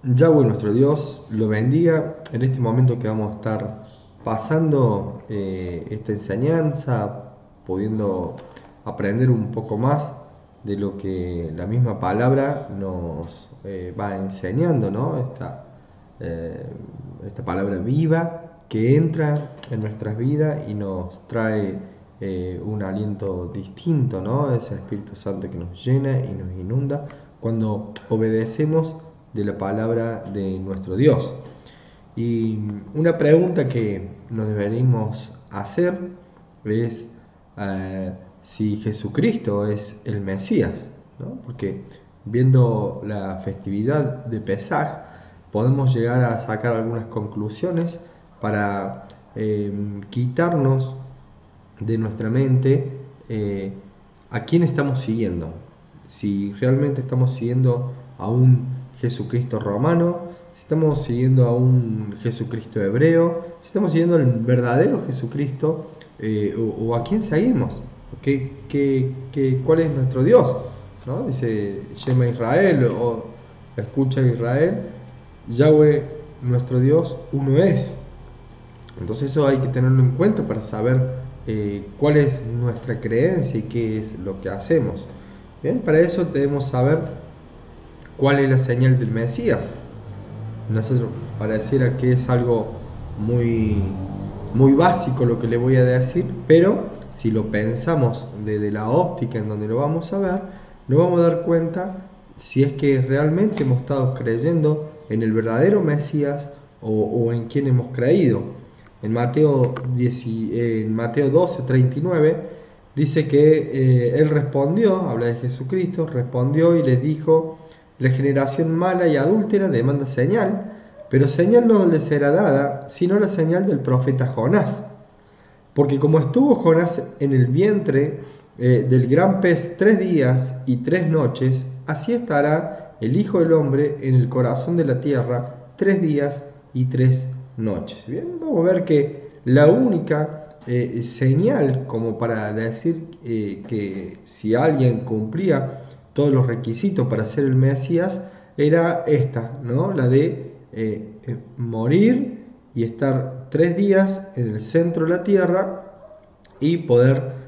Yahweh nuestro Dios lo bendiga en este momento que vamos a estar pasando esta enseñanza, pudiendo aprender un poco más de lo que la misma palabra nos va enseñando, ¿no? Eh, esta palabra viva que entra en nuestras vidas y nos trae un aliento distinto, ¿no? Ese Espíritu Santo que nos llena y nos inunda cuando obedecemos de la palabra de nuestro Dios. Y una pregunta que nos deberíamos hacer es si Jesucristo es el Mesías, ¿no? Porque viendo la festividad de Pesaj podemos llegar a sacar algunas conclusiones para quitarnos de nuestra mente a quién estamos siguiendo. Si realmente estamos siguiendo a un Jesucristo romano, si estamos siguiendo a un Jesucristo hebreo, si estamos siguiendo al verdadero Jesucristo o a quién seguimos. ¿Cuál es nuestro Dios? ¿No? Dice Shema Israel o escucha Israel, Yahweh nuestro Dios uno es. Entonces eso hay que tenerlo en cuenta para saber cuál es nuestra creencia y qué es lo que hacemos. Bien, para eso debemos saber cuál es la señal del Mesías. Nosotros pareciera que es algo muy, muy básico lo que le voy a decir, pero si lo pensamos desde la óptica en donde lo vamos a ver, nos vamos a dar cuenta si es que realmente hemos estado creyendo en el verdadero Mesías o en quién hemos creído. En Mateo 12:39 dice que él respondió, habla de Jesucristo, respondió y les dijo: la generación mala y adúltera demanda señal, pero señal no le será dada, sino la señal del profeta Jonás. Porque como estuvo Jonás en el vientre del gran pez 3 días y 3 noches, así estará el Hijo del Hombre en el corazón de la tierra 3 días y 3 noches. Bien, vamos a ver que la única señal como para decir que si alguien cumplía todos los requisitos para ser el Mesías era esta, ¿no? La de morir y estar 3 días en el centro de la tierra y poder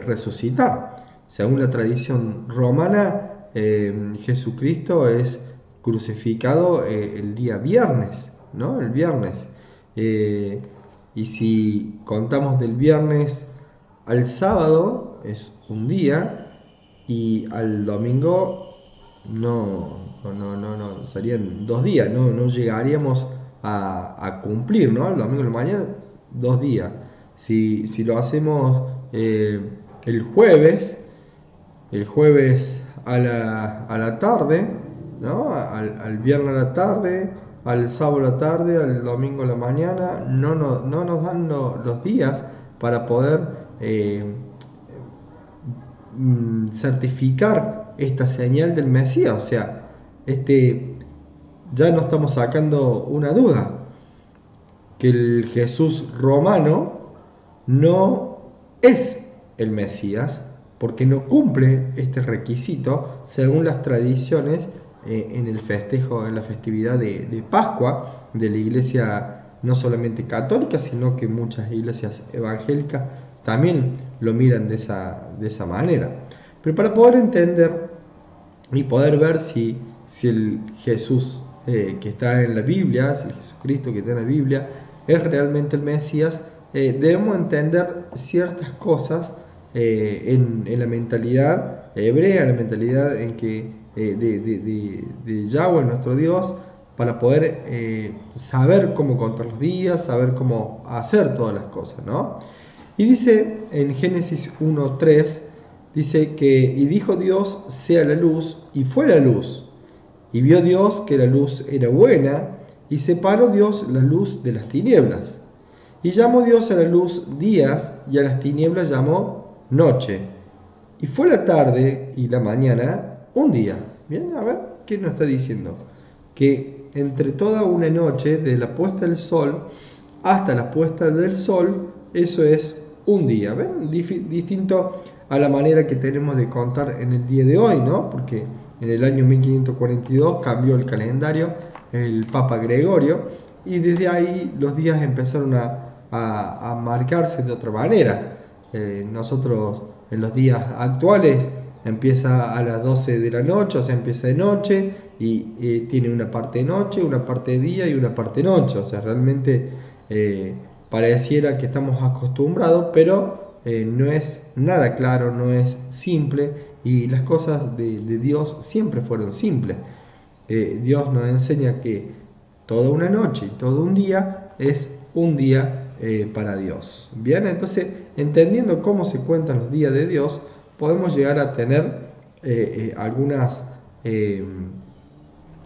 resucitar. Según la tradición romana, Jesucristo es crucificado el día viernes, ¿no? El viernes. Y si contamos del viernes al sábado, es un día, y al domingo no, serían 2 días, no llegaríamos a cumplir, ¿no? El domingo de la mañana, 2 días. Si lo hacemos el jueves, a la tarde, ¿no? Al viernes a la tarde, al sábado a la tarde, al domingo a la mañana, no nos dan los días para poder certificar esta señal del Mesías. O sea, ya no estamos sacando una duda, que el Jesús romano no es el Mesías, porque no cumple este requisito según las tradiciones en el festejo, en la festividad de Pascua de la iglesia no solamente católica, sino que muchas iglesias evangélicas también lo miran de esa manera. Pero para poder entender y poder ver si el Jesús que está en la Biblia, si el Jesucristo que está en la Biblia es realmente el Mesías, debemos entender ciertas cosas en la mentalidad hebrea, la mentalidad de Yahweh, nuestro Dios, para poder saber cómo contar los días, saber cómo hacer todas las cosas, ¿no? Y dice en Génesis 1:3, dice que, y dijo Dios, sea la luz, y fue la luz. Y vio Dios que la luz era buena, y separó Dios la luz de las tinieblas. Y llamó Dios a la luz días, y a las tinieblas llamó noche. Y fue la tarde y la mañana un día. Bien, a ver, ¿qué nos está diciendo? Que entre toda una noche, desde la puesta del sol hasta la puesta del sol, eso es un día. ¿Ven? Distinto a la manera que tenemos de contar en el día de hoy, ¿no? Porque en el año 1542 cambió el calendario el Papa Gregorio, y desde ahí los días empezaron a marcarse de otra manera. Nosotros en los días actuales empieza a las 12 de la noche, o sea, empieza de noche y tiene una parte de noche, una parte de día y una parte de noche, o sea, realmente pareciera que estamos acostumbrados, pero no es nada claro, no es simple, y las cosas de Dios siempre fueron simples. Dios nos enseña que toda una noche y todo un día es un día para Dios. Bien, entonces, entendiendo cómo se cuentan los días de Dios, podemos llegar a tener algunas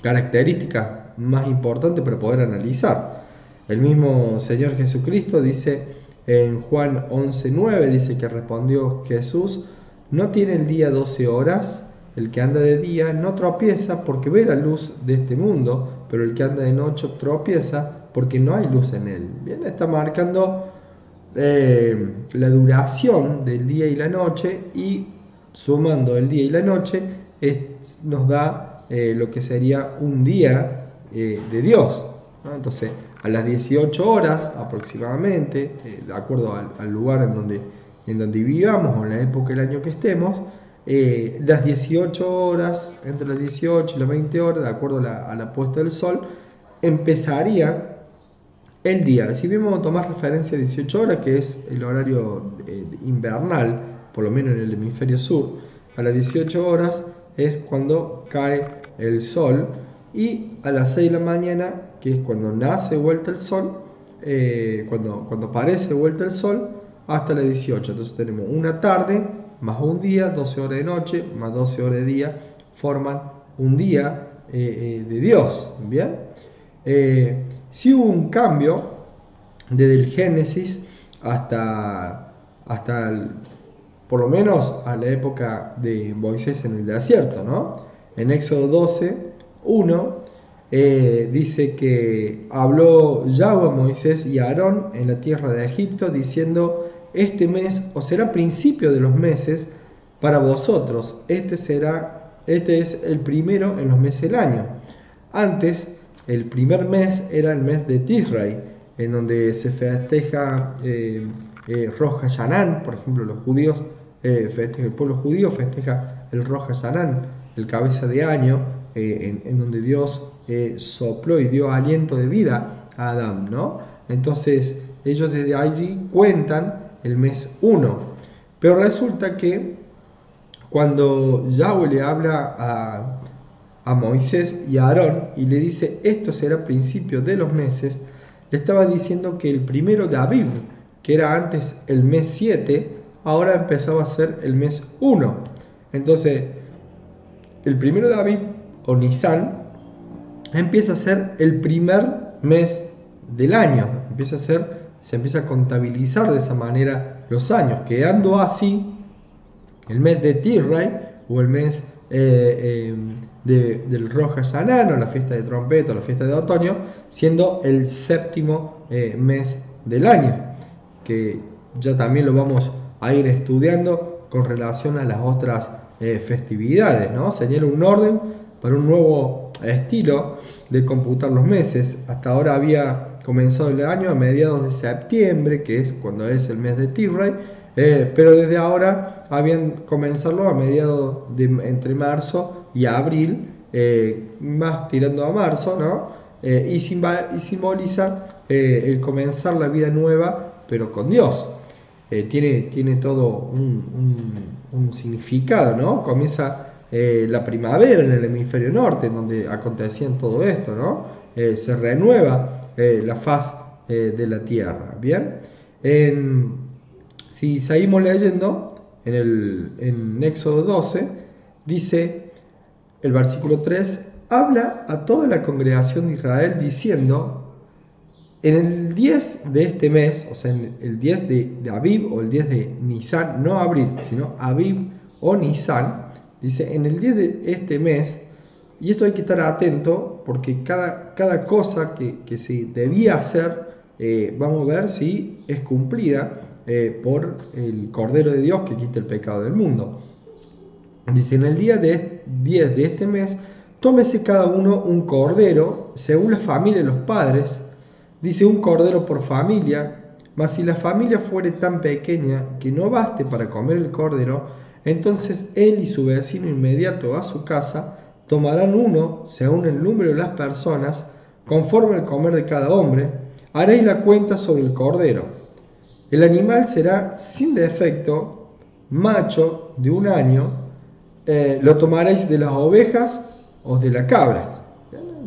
características más importantes para poder analizar. El mismo Señor Jesucristo dice en Juan 11:9, dice que respondió Jesús: ¿no tiene el día 12 horas? El que anda de día no tropieza porque ve la luz de este mundo, pero el que anda de noche tropieza porque no hay luz en él. Bien, está marcando la duración del día y la noche, y sumando el día y la noche nos da lo que sería un día de Dios, ¿no? Entonces, a las 18 horas aproximadamente, de acuerdo al lugar en donde vivamos o en la época del año que estemos, las 18 horas, entre las 18 y las 20 horas, de acuerdo a la puesta del sol, empezaría el día. Si bien vamos a tomar referencia a 18 horas, que es el horario invernal, por lo menos en el hemisferio sur, a las 18 horas es cuando cae el sol, y a las 6 de la mañana, que es cuando nace vuelta el sol, cuando aparece vuelta el sol, hasta las 18. Entonces tenemos una tarde más un día, 12 horas de noche más 12 horas de día, forman un día de Dios. Bien, si hubo un cambio desde el Génesis hasta por lo menos a la época de Moisés en el desierto, ¿no? En Éxodo 12:1 dice que habló Yahweh a Moisés y a Aarón en la tierra de Egipto, diciendo: este mes os será principio de los meses para vosotros, este es el primero en los meses del año. Antes, el primer mes era el mes de Tisrei, en donde se festeja Rosh Hashanah. Por ejemplo, los judíos, el pueblo judío festeja el Rosh Hashanah, el cabeza de año, en donde Dios sopló y dio aliento de vida a Adán, ¿no? Entonces, ellos desde allí cuentan el mes 1. Pero resulta que cuando Yahweh le habla a Moisés y a Aarón y le dice: esto será principio de los meses, le estaba diciendo que el primero de Aviv, que era antes el mes 7, ahora empezaba a ser el mes 1. Entonces, el primero de Aviv, o Nisan, empieza a ser el primer mes del año. Se empieza a contabilizar de esa manera los años, quedando así el mes de Tisrei, o el mes del Rosh Hashanah, o la fiesta de trompeta, o la fiesta de otoño, siendo el séptimo mes del año, que ya también lo vamos a ir estudiando con relación a las otras festividades, ¿no? Señala un orden para un nuevo estilo de computar los meses. Hasta ahora había comenzado el año a mediados de septiembre, que es cuando es el mes de Tisrei, pero desde ahora habían comenzado a mediados de entre marzo y abril, más tirando a marzo, ¿no? Y simboliza el comenzar la vida nueva, pero con Dios. Tiene todo un significado, ¿no? Comienza la primavera en el hemisferio norte, en donde acontecían todo esto, ¿no? Se renueva la faz de la tierra. Bien, si seguimos leyendo en Éxodo 12, dice el versículo 3: habla a toda la congregación de Israel diciendo: en el 10 de este mes, o sea, en el 10 de Aviv, o el 10 de Nisan, no abril, sino Aviv o Nisan, dice: en el 10 de este mes. Y esto hay que estar atento, porque cada cosa que se debía hacer, vamos a ver si es cumplida por el Cordero de Dios que quita el pecado del mundo. Dice: en el día 10 de este mes tómese cada uno un cordero, según la familia de los padres, dice un cordero por familia, mas si la familia fuere tan pequeña que no baste para comer el cordero, entonces él y su vecino inmediato a su casa tomarán uno, según el número de las personas, conforme al comer de cada hombre, haréis la cuenta sobre el cordero. El animal será sin defecto, macho de un año, lo tomaréis de las ovejas o de la cabra.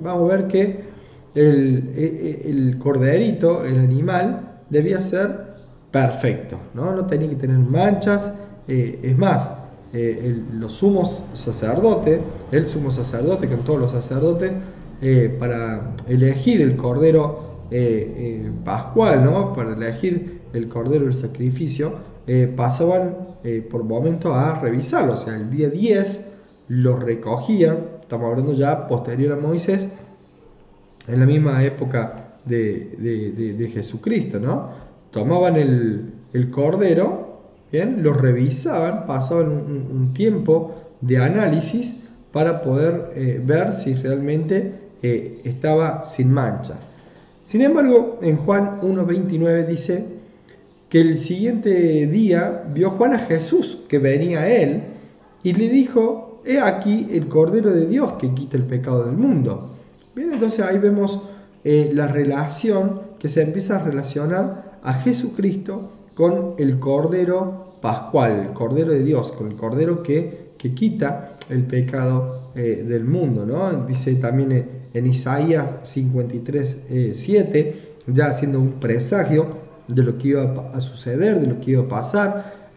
Vamos a ver que el corderito, el animal, debía ser perfecto, no tenía que tener manchas. Es más, el sumo sacerdote, con todos los sacerdotes, para elegir el cordero pascual, ¿no? Para elegir el cordero del sacrificio, pasaban por momentos a revisarlo. O sea, el día 10 lo recogían. Estamos hablando ya posterior a Moisés, en la misma época de Jesucristo, ¿no? Tomaban el cordero, ¿bien? Lo revisaban, pasaban un tiempo de análisis para poder ver si realmente estaba sin mancha. Sin embargo, en Juan 1:29 dice que el siguiente día vio Juan a Jesús que venía a él y le dijo: he aquí el Cordero de Dios que quita el pecado del mundo. Bien, entonces ahí vemos la relación que se empieza a relacionar a Jesucristo con el Cordero Pascual, el Cordero de Dios, con el Cordero que quita el pecado del mundo, ¿no? Dice también en Isaías 53:7, ya haciendo un presagio de lo que iba a suceder, de lo que iba a pasar,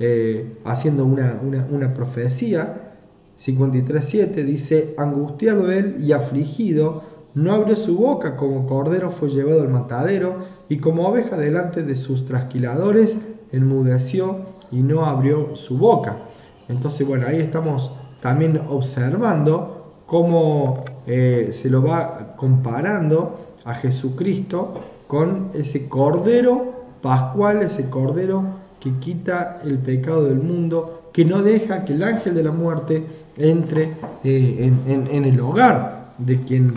haciendo una profecía. 53:7 dice: angustiado él y afligido, no abrió su boca, como cordero fue llevado al matadero, y como oveja delante de sus trasquiladores, enmudeció y no abrió su boca. Entonces, bueno, ahí estamos también observando cómo se lo va comparando a Jesucristo con ese cordero pascual, ese cordero que quita el pecado del mundo, que no deja que el ángel de la muerte entre en el hogar de quien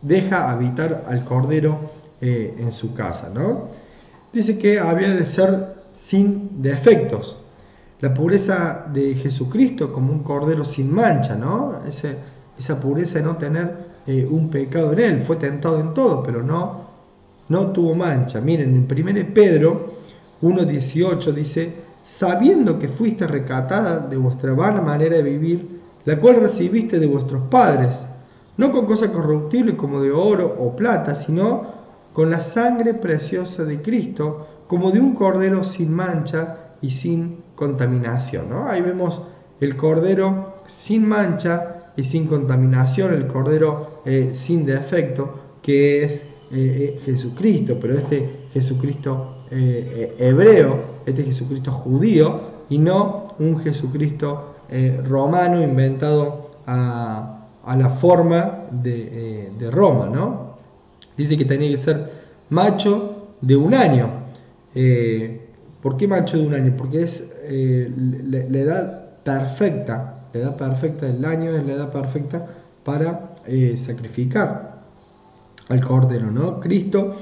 deja habitar al cordero en su casa, ¿no? Dice que había de ser sin defectos. La pureza de Jesucristo como un cordero sin mancha, ¿no? Esa pureza de no tener un pecado en él. Fue tentado en todo, pero no tuvo mancha. Miren, en 1 Pedro 1:18 dice: sabiendo que fuiste rescatada de vuestra vana manera de vivir, la cual recibiste de vuestros padres, no con cosa corruptible como de oro o plata, sino con la sangre preciosa de Cristo, como de un cordero sin mancha y sin contaminación, ¿no? Ahí vemos el cordero sin mancha y sin contaminación, el cordero sin defecto, que es Jesucristo, pero este Jesucristo hebreo, este Jesucristo judío, y no un Jesucristo romano inventado a la forma de Roma, ¿no? Dice que tenía que ser macho de un año. ¿Por qué macho de un año? Porque es la edad perfecta. La edad perfecta del año es la edad perfecta para sacrificar al cordero, ¿no? Cristo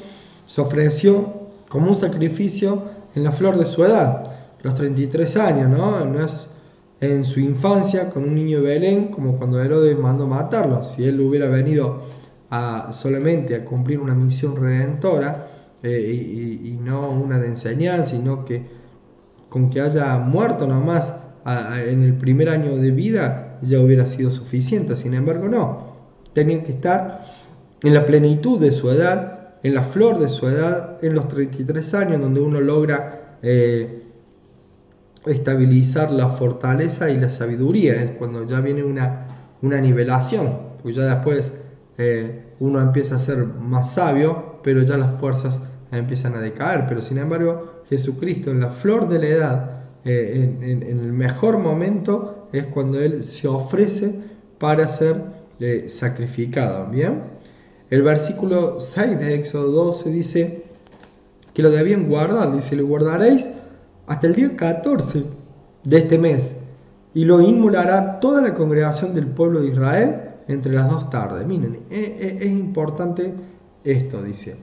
se ofreció como un sacrificio en la flor de su edad, los 33 años, ¿no? No es en su infancia con un niño de Belén, como cuando Herodes mandó matarlo. Si él hubiera venido solamente a cumplir una misión redentora y no una de enseñanza, sino que con que haya muerto nomás en el primer año de vida ya hubiera sido suficiente. Sin embargo, no. Tenía que estar en la plenitud de su edad, en la flor de su edad, en los 33 años, donde uno logra estabilizar la fortaleza y la sabiduría. Es cuando ya viene una nivelación, pues ya después uno empieza a ser más sabio, pero ya las fuerzas empiezan a decaer. Pero sin embargo, Jesucristo en la flor de la edad, en el mejor momento, es cuando Él se ofrece para ser sacrificado. ¿Bien? El versículo 6 de Éxodo 12 dice que lo debían guardar. Dice: lo guardaréis hasta el día 14 de este mes, y lo inmolará toda la congregación del pueblo de Israel entre las 2 tardes. Miren, es importante esto, dice.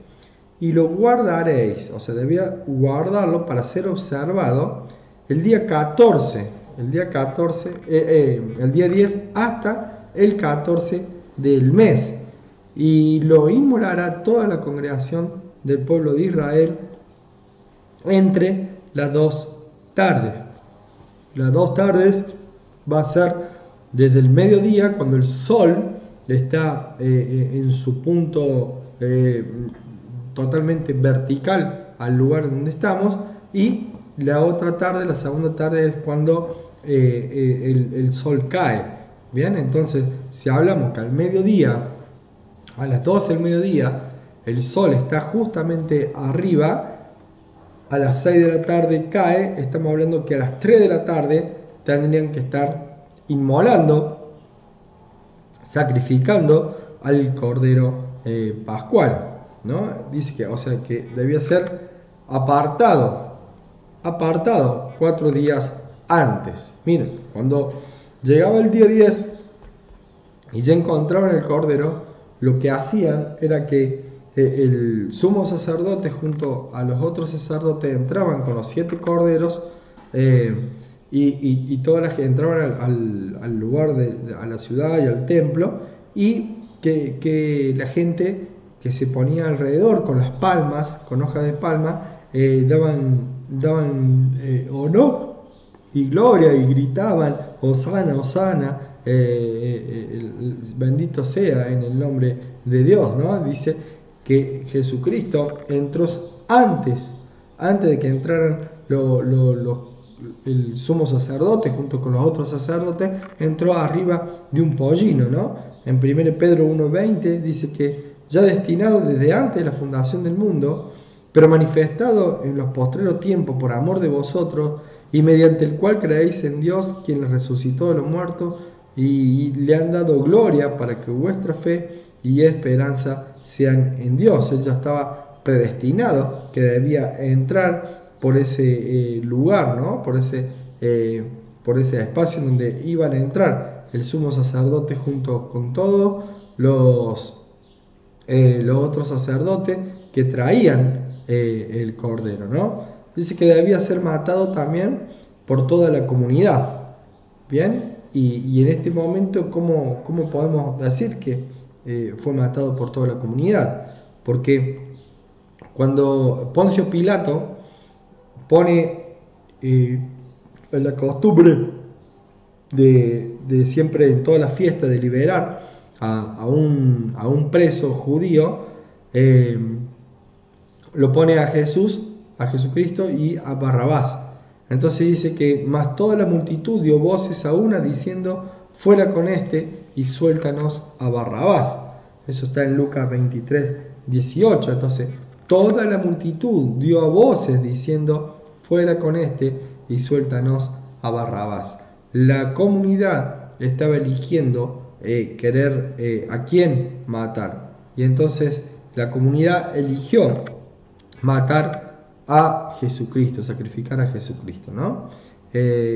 Y lo guardaréis, o sea, debía guardarlo para ser observado el día 14, el día 10 hasta el 14 del mes. Y lo inmolará toda la congregación del pueblo de Israel entre las 2 tardes. Las 2 tardes va a ser desde el mediodía, cuando el sol está en su punto totalmente vertical al lugar donde estamos, y la otra tarde, la segunda tarde, es cuando el sol cae. Bien, entonces si hablamos que al mediodía, a las 12 del mediodía, el sol está justamente arriba, a las 6 de la tarde cae, estamos hablando que a las 3 de la tarde tendrían que estar inmolando, sacrificando al cordero pascual, ¿no? Dice que, o sea, que debía ser apartado 4 días antes. Miren, cuando llegaba el día 10 y ya encontraban el cordero, lo que hacían era que el sumo sacerdote junto a los otros sacerdotes entraban con los 7 corderos, y todas las que entraban al lugar, a la ciudad y al templo, y que la gente que se ponía alrededor con las palmas, con hojas de palma, daban honor y gloria, y gritaban: Hosana, Hosana, bendito sea en el nombre de Dios, ¿no? Dice que Jesucristo entró antes de que entraran el sumo sacerdote junto con los otros sacerdotes, entró arriba de un pollino, ¿no? En 1 Pedro 1:20 dice que ya destinado desde antes de la fundación del mundo, pero manifestado en los postreros tiempos por amor de vosotros, y mediante el cual creéis en Dios, quien le resucitó de los muertos y le han dado gloria, para que vuestra fe y esperanza sean en Dios. Él ya estaba predestinado que debía entrar por ese lugar, ¿no? Por ese espacio donde iban a entrar el sumo sacerdote junto con todos los otros sacerdotes que traían el cordero, ¿no? Dice que debía ser matado también por toda la comunidad. Bien, y en este momento, ¿cómo podemos decir que fue matado por toda la comunidad? Porque cuando Poncio Pilato pone la costumbre de siempre en toda la fiesta de liberar a un preso judío, lo pone a Jesucristo y a Barrabás. Entonces dice que más toda la multitud dio voces a una diciendo: fuera con este y suéltanos a Barrabás. Eso está en Lucas 23:18. Entonces toda la multitud dio a voces diciendo: fuera con este y suéltanos a Barrabás. La comunidad estaba eligiendo querer a quién matar, y entonces la comunidad eligió matar a Jesucristo, sacrificar a Jesucristo, ¿no?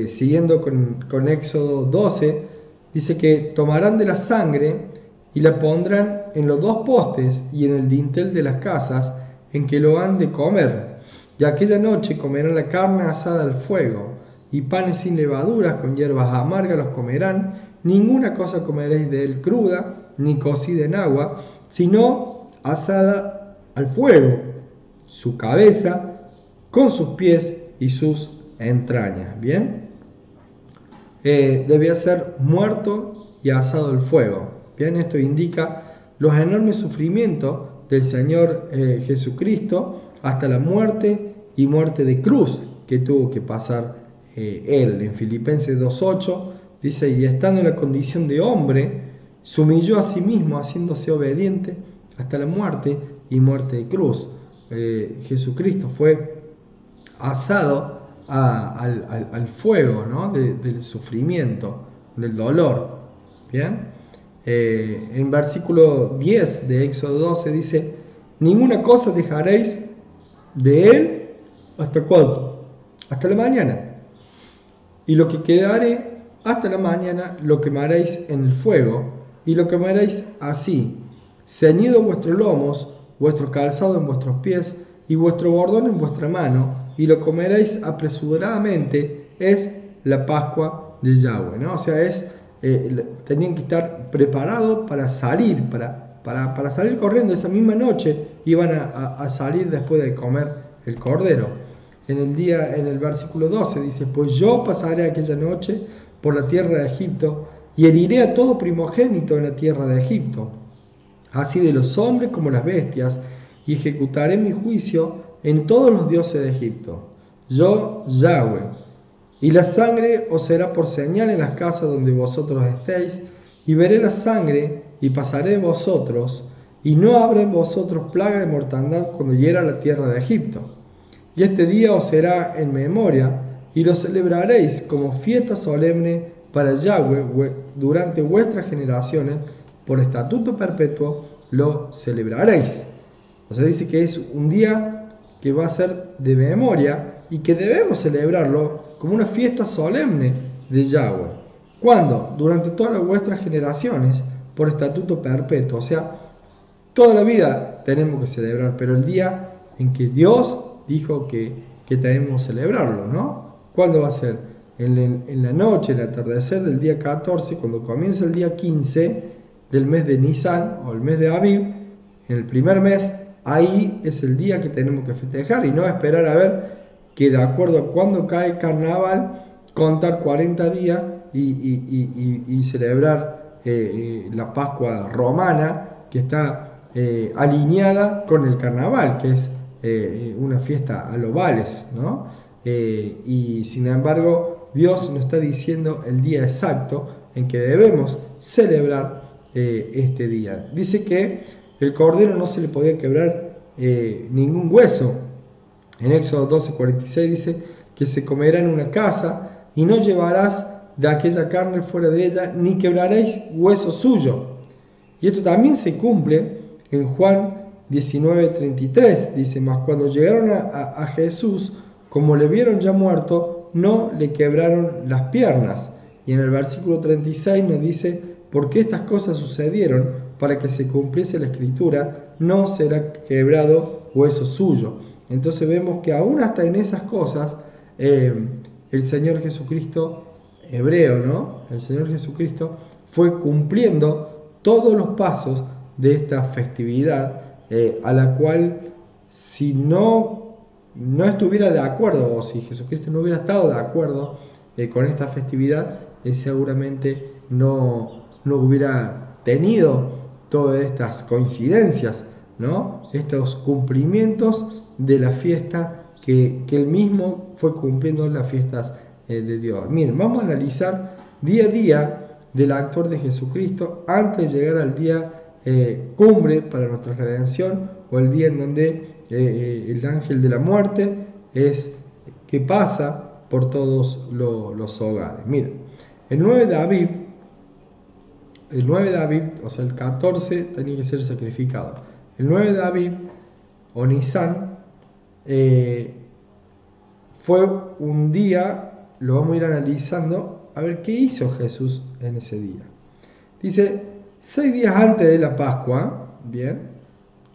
Siguiendo con Éxodo 12, dice que tomarán de la sangre y la pondrán en los 2 postes y en el dintel de las casas en que lo han de comer, y aquella noche comerán la carne asada al fuego, y panes sin levaduras con hierbas amargas los comerán. Ninguna cosa comeréis de él cruda, ni cocida en agua, sino asada al fuego, su cabeza con sus pies y sus entrañas. Bien, debía ser muerto y asado al fuego. Bien, esto indica los enormes sufrimientos del Señor Jesucristo, hasta la muerte y muerte de cruz que tuvo que pasar él. En Filipenses 2:8 dice: y estando en la condición de hombre, se humilló a sí mismo, haciéndose obediente hasta la muerte y muerte de cruz. Jesucristo fue asado al fuego, ¿no? Del sufrimiento, del dolor. Bien, en versículo 10 de Éxodo 12 dice: ninguna cosa dejaréis de él, ¿hasta cuándo? Hasta la mañana. Y lo que quedare hasta la mañana lo quemaréis en el fuego, y lo quemaréis así, ceñidos vuestros lomos, vuestro calzado en vuestros pies, y vuestro bordón en vuestra mano, y lo comeréis apresuradamente. Es la Pascua de Yahweh, ¿no? O sea, tenían que estar preparados para salir, para salir corriendo. Esa misma noche iban a salir después de comer el cordero. En el versículo 12 dice: pues yo pasaré aquella noche por la tierra de Egipto, y heriré a todo primogénito en la tierra de Egipto, así de los hombres como las bestias, y ejecutaré mi juicio en todos los dioses de Egipto. Yo, Yahweh. Y la sangre os será por señal en las casas donde vosotros estéis, y veré la sangre, y pasaré de vosotros, y no habrá en vosotros plaga de mortandad cuando hiera la tierra de Egipto. Y este día os será en memoria, y lo celebraréis como fiesta solemne para Yahweh durante vuestras generaciones, por estatuto perpetuo lo celebraréis. O sea, dice que es un día que va a ser de memoria y que debemos celebrarlo como una fiesta solemne de Yahweh. ¿Cuándo? Durante todas vuestras generaciones, por estatuto perpetuo. O sea, toda la vida tenemos que celebrar, pero el día en que Dios dijo que tenemos que celebrarlo, ¿no? ¿Cuándo va a ser? En la noche, el atardecer del día 14, cuando comienza el día 15 del mes de Nisan o el mes de Aviv, en el primer mes. Ahí es el día que tenemos que festejar, y no esperar a ver que de acuerdo a cuándo cae el carnaval, contar 40 días y celebrar la Pascua romana, que está alineada con el carnaval, que es una fiesta a los vales, ¿no? Y sin embargo, Dios nos está diciendo el día exacto en que debemos celebrar este día. Dice que el cordero no se le podía quebrar ningún hueso. En Éxodo 12:46 dice que se comerá en una casa, y no llevarás de aquella carne fuera de ella, ni quebraréis hueso suyo. Y esto también se cumple en Juan 19:33. Dice: mas cuando llegaron a Jesús, como le vieron ya muerto, no le quebraron las piernas. Y en el versículo 36 nos dice: porque estas cosas sucedieron para que se cumpliese la escritura, no será quebrado hueso suyo. Entonces vemos que aún hasta en esas cosas el Señor Jesucristo, hebreo, ¿no? El Señor Jesucristo fue cumpliendo todos los pasos de esta festividad, a la cual, si no estuviera de acuerdo, o si Jesucristo no hubiera estado de acuerdo con esta festividad, seguramente no hubiera tenido todas estas coincidencias, ¿no? Estos cumplimientos de la fiesta que él mismo fue cumpliendo en las fiestas de Dios. Miren, vamos a analizar día a día del actor de Jesucristo antes de llegar al día cumbre para nuestra redención, o el día en donde el ángel de la muerte es que pasa por todos los hogares. Miren, el 9 de Aviv, o sea, el 14 tenía que ser sacrificado. El 9 de Aviv, o Nisan, fue un día, lo vamos a ir analizando, a ver qué hizo Jesús en ese día. Dice, 6 días antes de la Pascua, bien,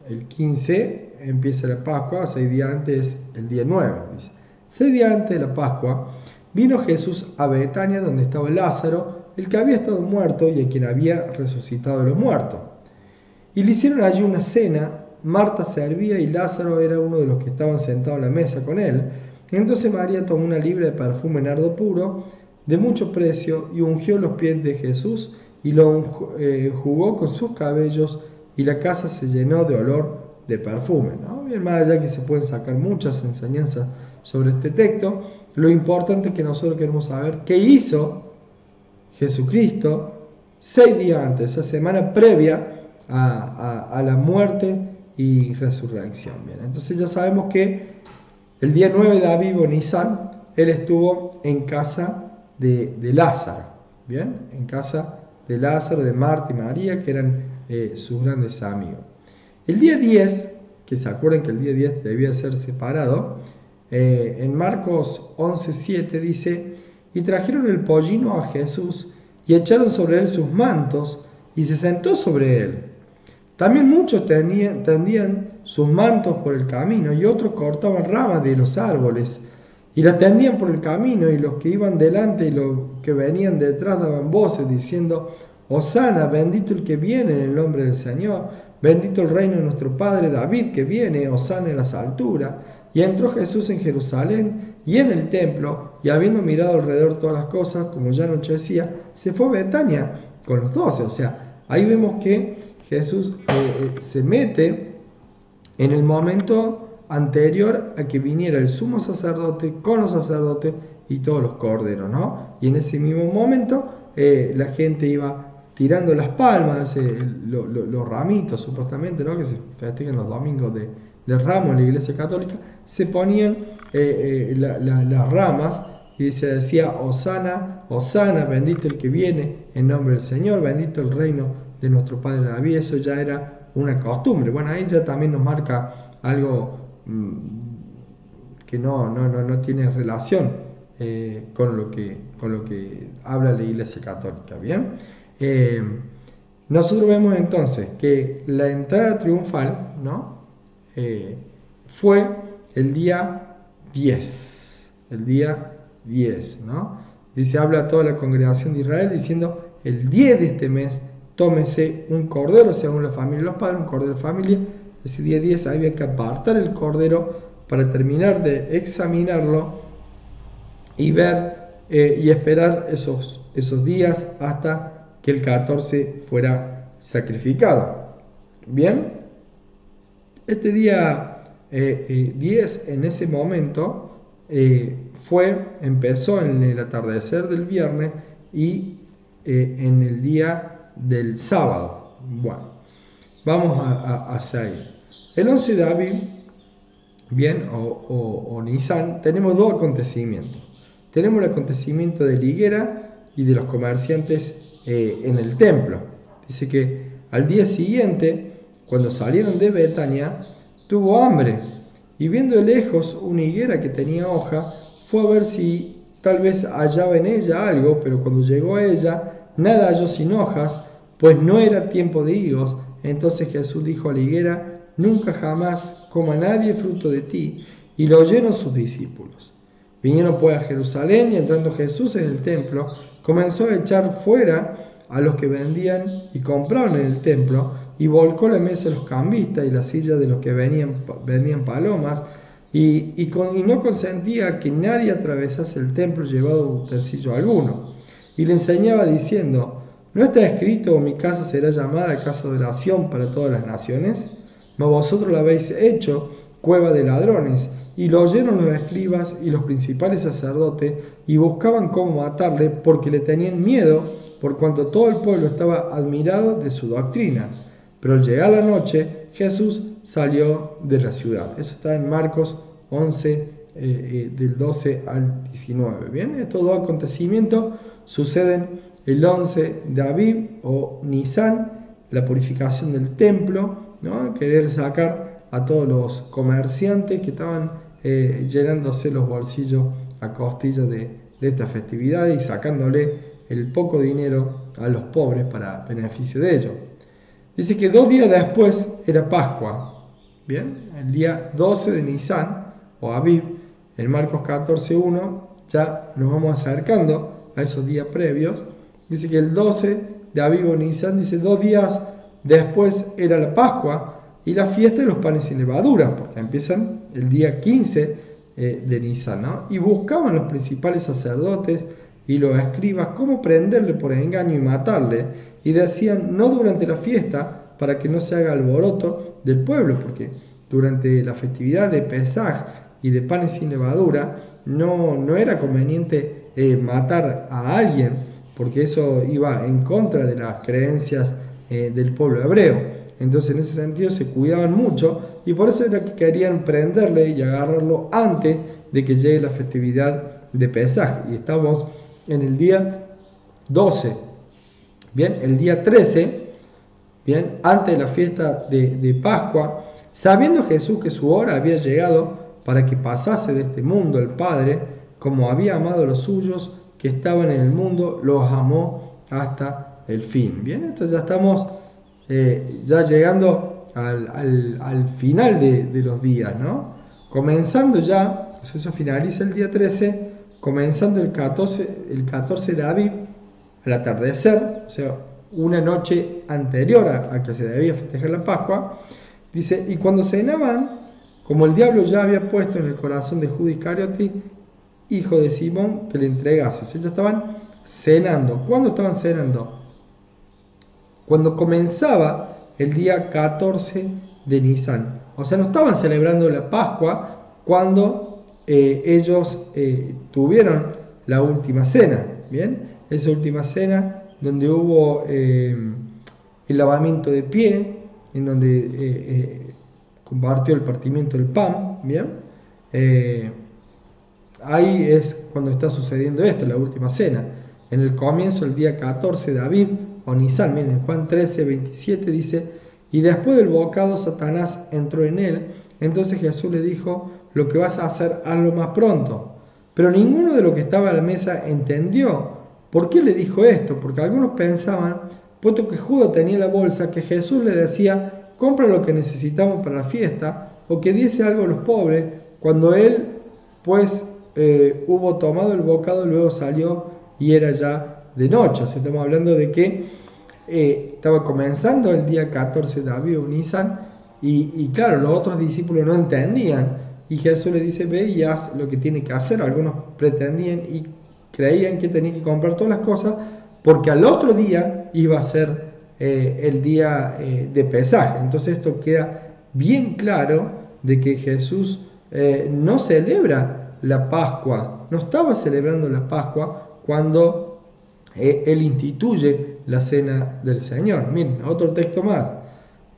el 15 empieza la Pascua, 6 días antes es el día 9, dice. 6 días antes de la Pascua, vino Jesús a Betania, donde estaba Lázaro, el que había estado muerto y a quien había resucitado de los muertos. Y le hicieron allí una cena. Marta servía y Lázaro era uno de los que estaban sentados a la mesa con él. Entonces María tomó una libra de perfume nardo puro, de mucho precio, y ungió los pies de Jesús y lo jugó con sus cabellos, y la casa se llenó de olor de perfume, ¿no? Bien, más allá que se pueden sacar muchas enseñanzas sobre este texto, lo importante es que nosotros queremos saber qué hizo Jesucristo 6 días antes, esa semana previa a la muerte y resurrección. Bien, entonces ya sabemos que el día 9 de Aviv o Nisan, él estuvo en casa de Lázaro, bien, en casa de Lázaro, de Marta y María, que eran sus grandes amigos. El día 10, que se acuerdan que el día 10 debía ser separado, en Marcos 11:7 dice: y trajeron el pollino a Jesús y echaron sobre él sus mantos y se sentó sobre él. También muchos tendían sus mantos por el camino y otros cortaban ramas de los árboles y las tendían por el camino, y los que iban delante y los que venían detrás daban voces diciendo: Hosana, bendito el que viene en el nombre del Señor, bendito el reino de nuestro padre David que viene, Hosana en las alturas. Y entró Jesús en Jerusalén y en el templo, y habiendo mirado alrededor todas las cosas, como ya anochecía, se fue a Betania con los 12. O sea, ahí vemos que Jesús se mete en el momento anterior a que viniera el sumo sacerdote con los sacerdotes y todos los corderos, ¿no? Y en ese mismo momento la gente iba tirando las palmas, los ramitos supuestamente, ¿no? Que se festejan los domingos del ramo en la Iglesia Católica, se ponían las ramas y se decía: Hosana, Hosana, bendito el que viene en nombre del Señor, bendito el reino de nuestro padre David. Eso ya era una costumbre. Bueno, ahí ya también nos marca algo que no tiene relación con lo que habla la Iglesia Católica. Bien, nosotros vemos entonces que la entrada triunfal, ¿no? Fue el día 10, ¿no? Dice: habla a toda la congregación de Israel diciendo: el 10 de este mes tómese un cordero según la familia de los padres, un cordero de familia. Ese día 10 había que apartar el cordero para terminar de examinarlo y ver y esperar esos días hasta que el 14 fuera sacrificado. Bien, este día 10 en ese momento empezó en el atardecer del viernes y en el día del sábado. Bueno, vamos a seguir. El 11 de Aviv, bien, o Nisan, tenemos dos acontecimientos. Tenemos el acontecimiento de la higuera y de los comerciantes en el templo. Dice que al día siguiente, cuando salieron de Betania, tuvo hambre, y viendo de lejos una higuera que tenía hoja, fue a ver si tal vez hallaba en ella algo, pero cuando llegó a ella, nada halló sin hojas, pues no era tiempo de higos. Entonces Jesús dijo a la higuera: nunca jamás coma nadie fruto de ti. Y lo oyeron sus discípulos. Vinieron pues a Jerusalén, y entrando Jesús en el templo, comenzó a echar fuera a los que vendían y compraban en el templo, y volcó la mesa de los cambistas y la silla de los que vendían palomas, y no consentía que nadie atravesase el templo llevado utensilio alguno. Y le enseñaba diciendo: ¿no está escrito: mi casa será llamada casa de oración para todas las naciones? Mas vosotros la habéis hecho cueva de ladrones. Y lo oyeron los escribas y los principales sacerdotes, y buscaban cómo matarle, porque le tenían miedo, por cuanto todo el pueblo estaba admirado de su doctrina. Pero al llegar la noche, Jesús salió de la ciudad. Eso está en Marcos 11, del 12 al 19. Bien, estos dos acontecimientos suceden el 11 de Aviv o Nisan, la purificación del templo, ¿no? Querer sacar a todos los comerciantes que estaban llenándose los bolsillos a costillas de esta festividad y sacándole el poco dinero a los pobres para beneficio de ellos. Dice que 2 días después era Pascua, bien, el día 12 de Nisan o Aviv. En Marcos 14:1 ya nos vamos acercando a esos días previos. Dice que el 12 de Aviv o Nisan, dice 2 días después era la Pascua y la fiesta de los panes sin levadura, porque empiezan el día 15 de Nisan, ¿no? Y buscaban los principales sacerdotes y los escribas cómo prenderle por engaño y matarle, y decían: no durante la fiesta, para que no se haga alboroto del pueblo, porque durante la festividad de Pesaj y de panes sin levadura no era conveniente matar a alguien, porque eso iba en contra de las creencias del pueblo hebreo. Entonces en ese sentido se cuidaban mucho, y por eso era que querían prenderle y agarrarlo antes de que llegue la festividad de Pesaj. Y estamos en el día 12. Bien, el día 13, bien, antes de la fiesta de Pascua, sabiendo Jesús que su hora había llegado para que pasase de este mundo el Padre, como había amado a los suyos que estaban en el mundo, los amó hasta el fin. Bien, entonces ya estamos ya llegando al final de los días, ¿no? Comenzando ya, pues eso finaliza el día 13, comenzando el 14 de Aviv, al atardecer, o sea, una noche anterior a que se debía festejar la Pascua. Dice, y cuando cenaban, como el diablo ya había puesto en el corazón de Judas Iscariote, hijo de Simón, que le entregase. O sea, ya estaban cenando. ¿Cuándo estaban cenando? Cuando comenzaba el día 14 de Nisan. O sea, no estaban celebrando la Pascua cuando ellos tuvieron la última cena. Bien, esa última cena donde hubo el lavamiento de pie, en donde compartió el partimiento del pan. Bien, ahí es cuando está sucediendo esto, la última cena. En el comienzo, el día 14 de Aviv, o Nisan, miren, Juan 13, 27 dice, y después del bocado Satanás entró en él, entonces Jesús le dijo, lo que vas a hacer, hazlo más pronto. Pero ninguno de los que estaba a la mesa entendió por qué le dijo esto, porque algunos pensaban, puesto que Judas tenía la bolsa, que Jesús le decía, compra lo que necesitamos para la fiesta, o que diese algo a los pobres, cuando él, pues, hubo tomado el bocado, luego salió y era ya de noche. O sea, estamos hablando de que estaba comenzando el día 14 de Aviv, Nisan, y claro, los otros discípulos no entendían, y Jesús le dice, ve y haz lo que tiene que hacer. Algunos pretendían y creían que tenían que comprar todas las cosas, porque al otro día iba a ser el día de Pesaj. Entonces esto queda bien claro de que Jesús no celebra la Pascua, no estaba celebrando la Pascua cuando él instituye la cena del Señor. Miren, otro texto más,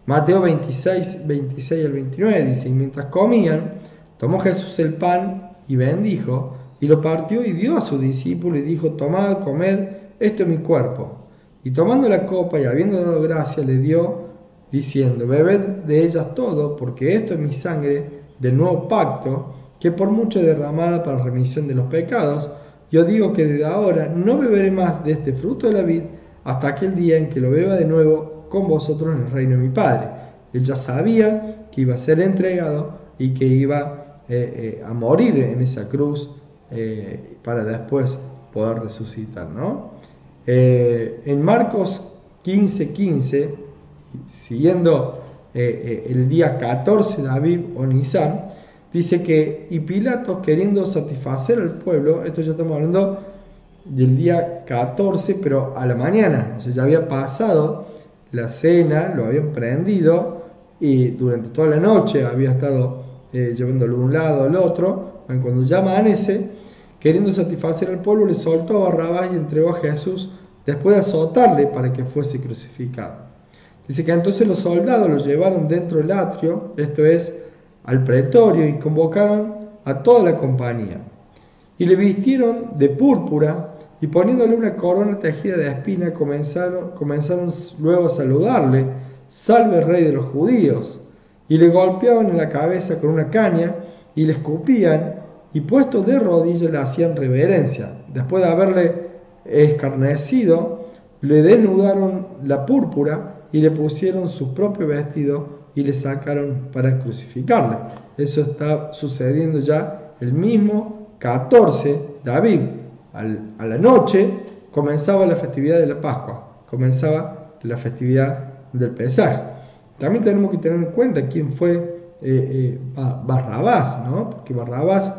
Mateo 26, 26 al 29 dice, y mientras comían, tomó Jesús el pan y bendijo, y lo partió y dio a sus discípulos y dijo, tomad, comed, esto es mi cuerpo. Y tomando la copa y habiendo dado gracia, le dio, diciendo, bebed de ella todo, porque esto es mi sangre del nuevo pacto, que por mucho es derramada para remisión de los pecados. Yo digo que desde ahora no beberé más de este fruto de la vid hasta aquel día en que lo beba de nuevo con vosotros en el reino de mi Padre. Él ya sabía que iba a ser entregado y que iba a morir en esa cruz para después poder resucitar, ¿no? En Marcos 15:15, siguiendo el día 14 de Aviv o Nisan, dice que, y Pilatos, queriendo satisfacer al pueblo, esto ya estamos hablando del día 14, pero a la mañana, o sea, ya había pasado la cena, lo habían prendido, y durante toda la noche había estado llevándolo de un lado al otro. Cuando ya amanece, queriendo satisfacer al pueblo, le soltó a Barrabás y entregó a Jesús después de azotarle para que fuese crucificado. Dice que entonces los soldados lo llevaron dentro del atrio, esto es, al pretorio, y convocaron a toda la compañía. Y le vistieron de púrpura, y poniéndole una corona tejida de espina, comenzaron luego a saludarle, salve rey de los judíos. Y le golpeaban en la cabeza con una caña, y le escupían, y puestos de rodillas le hacían reverencia. Después de haberle escarnecido, le desnudaron la púrpura, y le pusieron su propio vestido, y le sacaron para crucificarle. Eso está sucediendo ya el mismo 14 de Aviv. A la noche comenzaba la festividad de la Pascua, comenzaba la festividad del Pesaj. También tenemos que tener en cuenta quién fue Barrabás, ¿no? Porque Barrabás,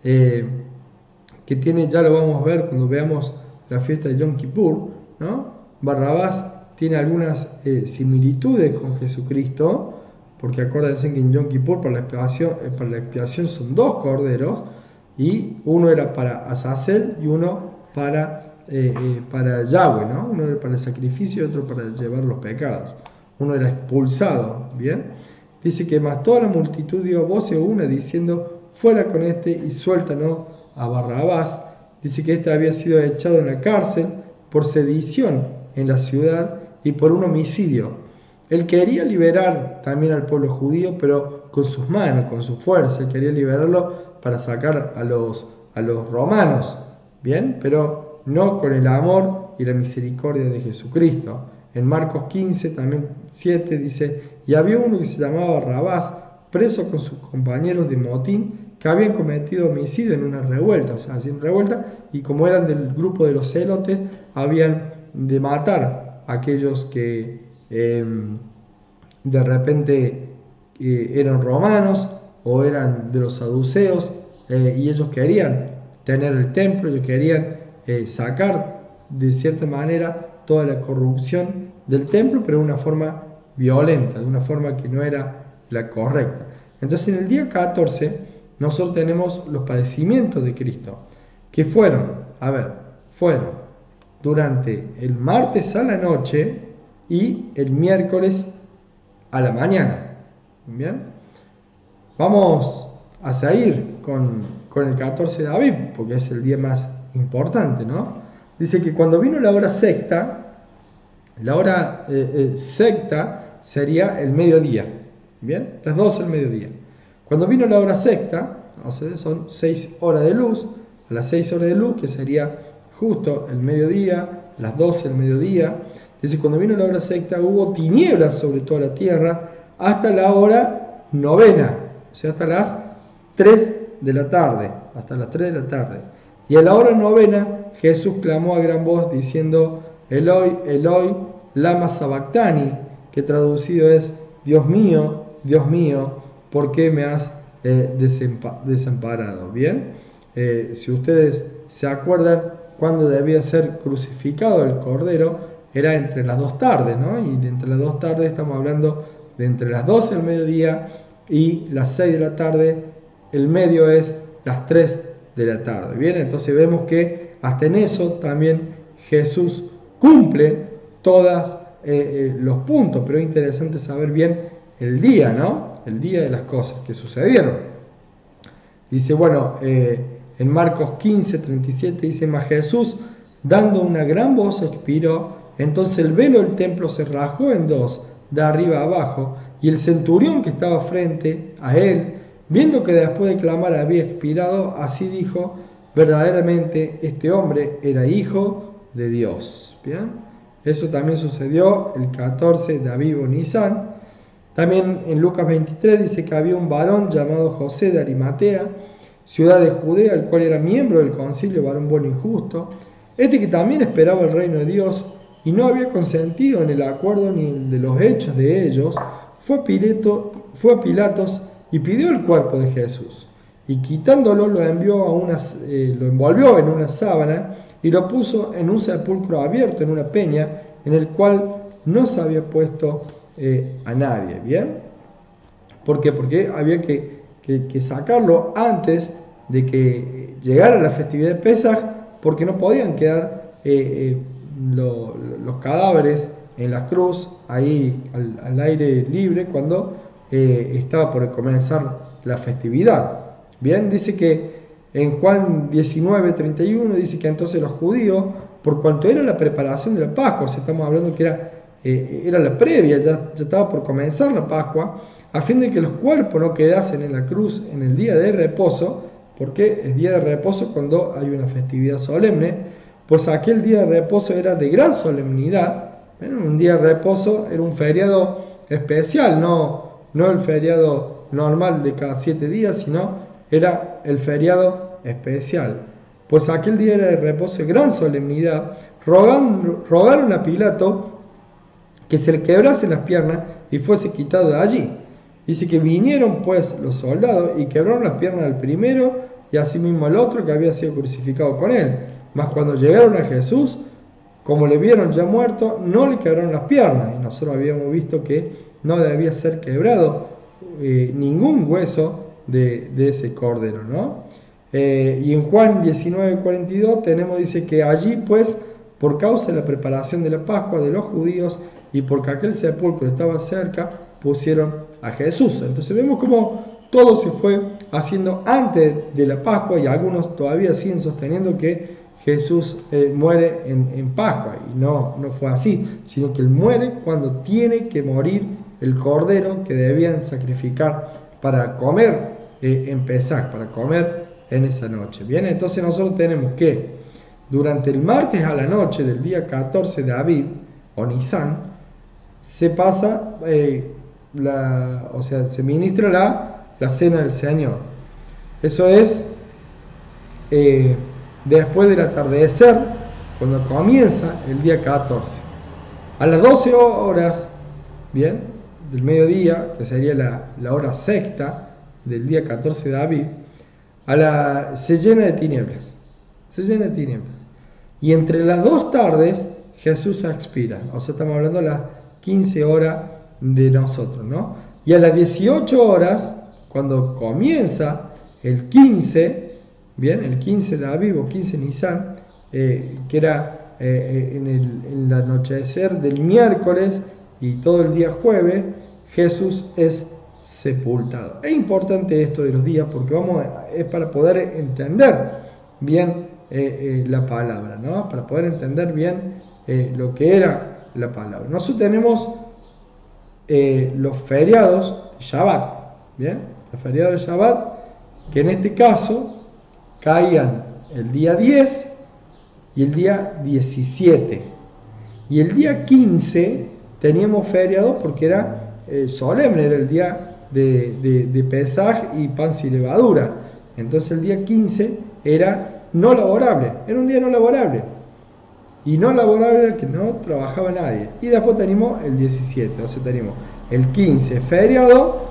que tiene, ya lo vamos a ver cuando veamos la fiesta de Yom Kippur, ¿no? Barrabás tiene algunas similitudes con Jesucristo, porque acuérdense que en Yom Kippur para la expiación son 2 corderos, y uno era para Azazel y uno para Yahweh, ¿no? Uno era para el sacrificio y otro para llevar los pecados. Uno era expulsado, ¿bien? Dice que más toda la multitud dio voz a una diciendo, fuera con este y suéltanos a Barrabás. Dice que este había sido echado en la cárcel por sedición en la ciudad y por un homicidio. Él quería liberar también al pueblo judío, pero con sus manos, con su fuerza. Él quería liberarlo para sacar a los romanos, ¿bien? Pero no con el amor y la misericordia de Jesucristo. En Marcos 15, también 7, dice: y había uno que se llamaba Barrabás, preso con sus compañeros de motín, que habían cometido homicidio en una revuelta, o sea, haciendo revuelta, y como eran del grupo de los celotes, habían de matar a aquellos que de repente eran romanos o eran de los saduceos, y ellos querían tener el templo, ellos querían sacar de cierta manera toda la corrupción del templo, pero de una forma violenta, de una forma que no era la correcta. Entonces, en el día 14 nosotros tenemos los padecimientos de Cristo, que fueron durante el martes a la noche y el miércoles a la mañana. Bien, vamos a seguir con el 14 de Aviv, porque es el día más importante, ¿no? Dice que cuando vino la hora sexta, sería el mediodía, ¿bien? Las 12 del mediodía. Cuando vino la hora sexta, o sea, son 6 horas de luz, a las 6 horas de luz, que sería justo el mediodía, las 12 del mediodía, dice, cuando vino la hora sexta hubo tinieblas sobre toda la tierra hasta la hora novena, o sea, hasta las 3 de la tarde, Y a la hora novena Jesús clamó a gran voz diciendo: Eloi, Eloi, lama sabactani, que traducido es: Dios mío, ¿por qué me has desamparado? Bien, si ustedes se acuerdan, cuando debía ser crucificado el Cordero, era entre las 2 tardes, ¿no? Y entre las 2 tardes estamos hablando de entre las 12 del mediodía y las 6 de la tarde. El medio es las 3 de la tarde. Bien, entonces vemos que hasta en eso también Jesús cumple todos los puntos, pero es interesante saber bien el día, ¿no? El día de las cosas que sucedieron. Dice, en Marcos 15, 37 dice: mas Jesús, dando una gran voz, expiró. Entonces el velo del templo se rajó en dos, de arriba a abajo, y el centurión que estaba frente a él, viendo que después de clamar había expirado, así dijo: verdaderamente este hombre era hijo de Dios. Bien, eso también sucedió el 14 de Aviv o Nisan. También en Lucas 23 dice que había un varón llamado José de Arimatea, ciudad de Judea, el cual era miembro del concilio, varón bueno y justo, este que también esperaba el reino de Dios y no había consentido en el acuerdo ni en de los hechos de ellos, fue a Pilatos y pidió el cuerpo de Jesús, y quitándolo lo envolvió en una sábana y lo puso en un sepulcro abierto, en una peña, en el cual no se había puesto a nadie. ¿Bien? ¿Por qué? Porque había que sacarlo antes de que llegara la festividad de Pesaj, porque no podían quedar los cadáveres en la cruz ahí al aire libre cuando estaba por comenzar la festividad. Bien, dice que en Juan 19, 31 dice que entonces los judíos, por cuanto era la preparación de la Pascua, o sea, estamos hablando que era la previa, ya estaba por comenzar la Pascua, a fin de que los cuerpos no quedasen en la cruz en el día de reposo, porque es día de reposo cuando hay una festividad solemne, pues aquel día de reposo era de gran solemnidad. Un día de reposo era un feriado especial, no el feriado normal de cada 7 días, sino era el feriado especial. Pues aquel día era de reposo de gran solemnidad. Rogaron a Pilato que se le quebrase las piernas y fuese quitado de allí. Dice que vinieron pues los soldados y quebraron las piernas al primero y asimismo al otro que había sido crucificado con él. Mas cuando llegaron a Jesús, como le vieron ya muerto, no le quebraron las piernas. Y nosotros habíamos visto que no debía ser quebrado ningún hueso de ese cordero, ¿no? Y en Juan 19:42 dice que allí pues, por causa de la preparación de la Pascua de los judíos y porque aquel sepulcro estaba cerca, pusieron a Jesús. Entonces vemos cómo todo se fue haciendo antes de la Pascua, y algunos todavía siguen sosteniendo que Jesús muere en Pascua, y no fue así, sino que Él muere cuando tiene que morir el cordero que debían sacrificar para comer en Pesaj, para comer en esa noche. Bien, entonces nosotros tenemos que durante el martes a la noche del día 14 de Aviv, o Nisan, se pasa, se ministra la cena del Señor. Eso es después del atardecer, cuando comienza el día 14. A las 12 horas, bien, del mediodía, que sería la hora sexta del día 14 de Aviv, se llena de tinieblas. Se llena de tinieblas. Y entre las 2 tardes, Jesús expira. O sea, estamos hablando de las 15 horas de nosotros, ¿no? Y a las 18 horas, cuando comienza el 15, bien, el 15 de Aviv o 15 Nisan, que era en el anochecer del miércoles y todo el día jueves, Jesús es sepultado. Es importante esto de los días porque es para poder entender bien la palabra, ¿no? Para poder entender bien lo que era la palabra. Nosotros tenemos los feriados Shabbat, bien, los feriados de Shabbat, que en este caso caían el día 10 y el día 17. Y el día 15 teníamos feriados porque era solemne, era el día de Pesaj y pan sin levadura. Entonces el día 15 era no laborable, era un día no laborable. Y no laborable era que no trabajaba nadie. Y después tenemos el 17, o sea, tenemos el 15 feriado,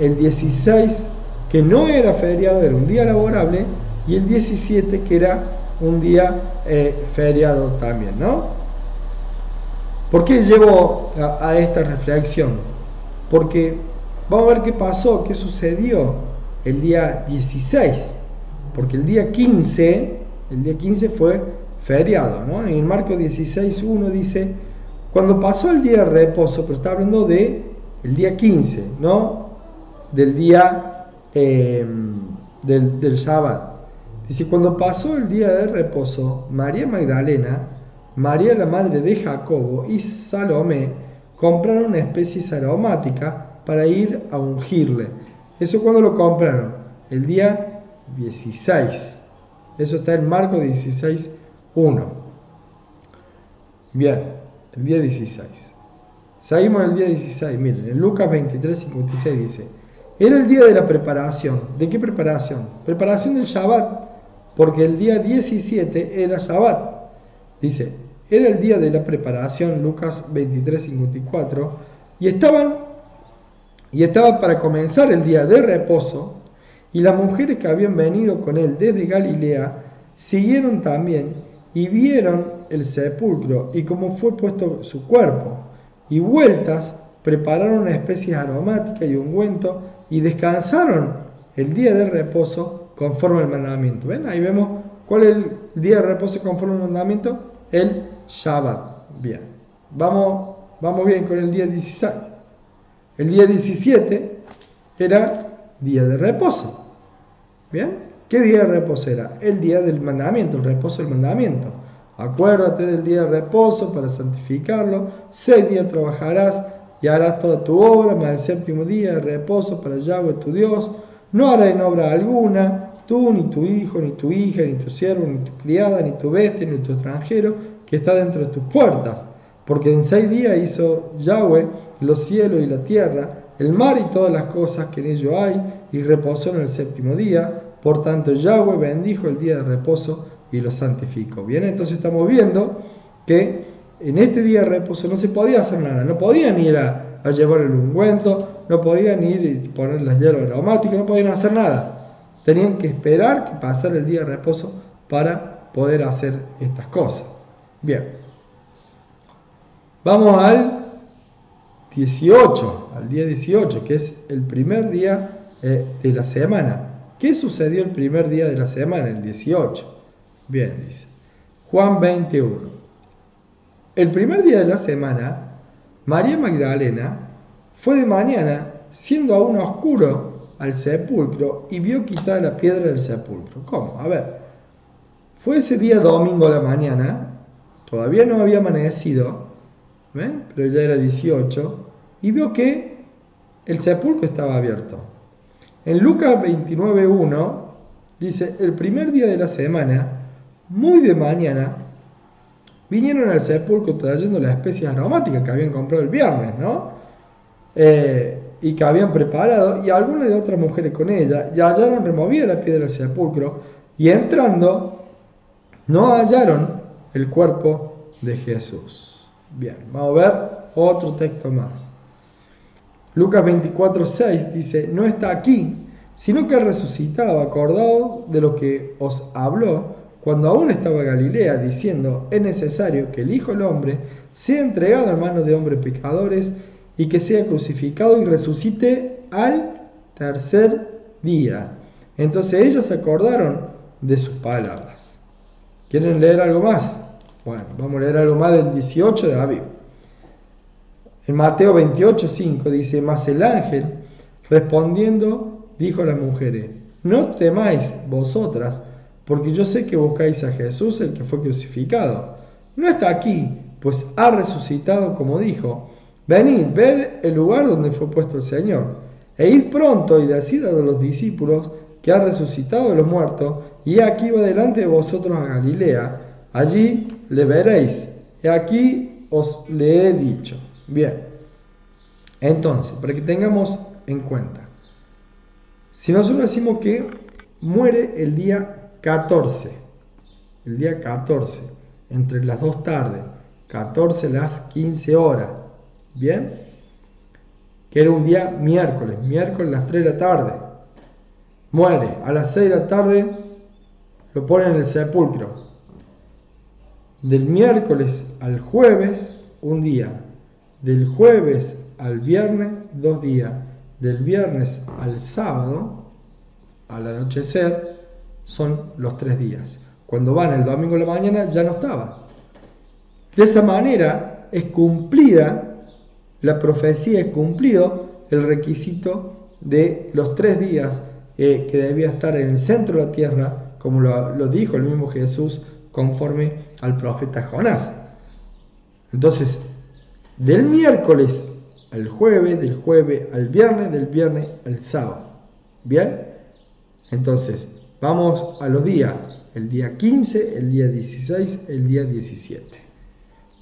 el 16 que no era feriado, era un día laborable, y el 17 que era un día feriado también, ¿no? ¿Por qué llevo a esta reflexión? Porque vamos a ver qué pasó, qué sucedió el día 16, porque el día 15 fue feriado, ¿no? En el Marcos 16:1 dice, cuando pasó el día de reposo, pero está hablando de el día 15, ¿no? Del día del Shabbat. Dice, cuando pasó el día de reposo, María Magdalena, María la madre de Jacobo y Salomé compraron una especie aromática para ir a ungirle. ¿Eso cuando lo compraron? El día 16. Eso está en Marcos 16:1. Bien, el día 16. Seguimos el día 16. Miren, en Lucas 23:56 dice, era el día de la preparación. ¿De qué preparación? Preparación del Shabbat, porque el día 17 era Shabbat. Dice, era el día de la preparación, Lucas 23:54, y estaba para comenzar el día de reposo, y las mujeres que habían venido con él desde Galilea siguieron también y vieron el sepulcro y cómo fue puesto su cuerpo, y vueltas prepararon una especie aromática y ungüento y descansaron el día de reposo conforme al mandamiento. ¿Ven? Ahí vemos cuál es el día de reposo conforme al mandamiento, el Shabbat. Bien, vamos bien con el día 16. El día 17 era día de reposo. ¿Bien? ¿Qué día de reposo era? El día del mandamiento, el reposo del mandamiento. Acuérdate del día de reposo para santificarlo. 6 días trabajarás y harás toda tu obra, mas el séptimo día de reposo para Yahweh tu Dios. No harás en obra alguna, tú, ni tu hijo, ni tu hija, ni tu siervo, ni tu criada, ni tu bestia, ni tu extranjero, que está dentro de tus puertas. Porque en 6 días hizo Yahweh los cielos y la tierra, el mar y todas las cosas que en ellos hay, y reposó en el séptimo día. Por tanto, Yahweh bendijo el día de reposo y lo santificó. Bien, entonces estamos viendo que en este día de reposo no se podía hacer nada. No podían ir a llevar el ungüento, no podían ir y poner las hierbas aromáticas, no podían hacer nada. Tenían que esperar que pasara el día de reposo para poder hacer estas cosas. Bien, vamos al día 18, que es el primer día de la semana. ¿Qué sucedió el primer día de la semana, el 18? Bien, dice Juan 21. El primer día de la semana, María Magdalena fue de mañana, siendo aún oscuro, al sepulcro y vio quitada la piedra del sepulcro. ¿Cómo? A ver, fue ese día domingo a la mañana, todavía no había amanecido, ¿ven? Pero ya era 18, y vio que el sepulcro estaba abierto. En Lucas 29:1 dice, el primer día de la semana, muy de mañana, vinieron al sepulcro trayendo las especies aromáticas que habían comprado el viernes, ¿no? Y que habían preparado, y algunas de otras mujeres con ella, y hallaron removida la piedra del sepulcro, y entrando, no hallaron el cuerpo de Jesús. Bien, vamos a ver otro texto más. Lucas 24:6 dice, no está aquí, sino que ha resucitado, acordado de lo que os habló cuando aún estaba en Galilea, diciendo, es necesario que el Hijo del Hombre sea entregado en manos de hombres pecadores y que sea crucificado y resucite al tercer día. Entonces ellos se acordaron de sus palabras. ¿Quieren leer algo más? Bueno, vamos a leer algo más del 18 de Aviv. En Mateo 28:5 dice, mas el ángel respondiendo dijo a las mujeres, no temáis vosotras, porque yo sé que buscáis a Jesús, el que fue crucificado. No está aquí, pues ha resucitado como dijo. Venid, ved el lugar donde fue puesto el Señor, e id pronto y decid a los discípulos que ha resucitado de los muertos, y aquí va delante de vosotros a Galilea, allí le veréis, y aquí os le he dicho. Bien, entonces, para que tengamos en cuenta, si nosotros decimos que muere el día 14, entre las 2 tardes, 14 las 15 horas, ¿bien? Que era un día miércoles a las 3 de la tarde, muere a las 6 de la tarde, lo ponen en el sepulcro. Del miércoles al jueves, un día. Del jueves al viernes, 2 días. Del viernes al sábado, al anochecer, son los 3 días. Cuando van el domingo a la mañana ya no estaba. De esa manera es cumplida la profecía, es cumplido el requisito de los 3 días que debía estar en el centro de la tierra, como lo dijo el mismo Jesús conforme al profeta Jonás. Entonces, del miércoles al jueves, del jueves al viernes, del viernes al sábado. ¿Bien? Entonces, vamos a los días. El día 15, el día 16, el día 17.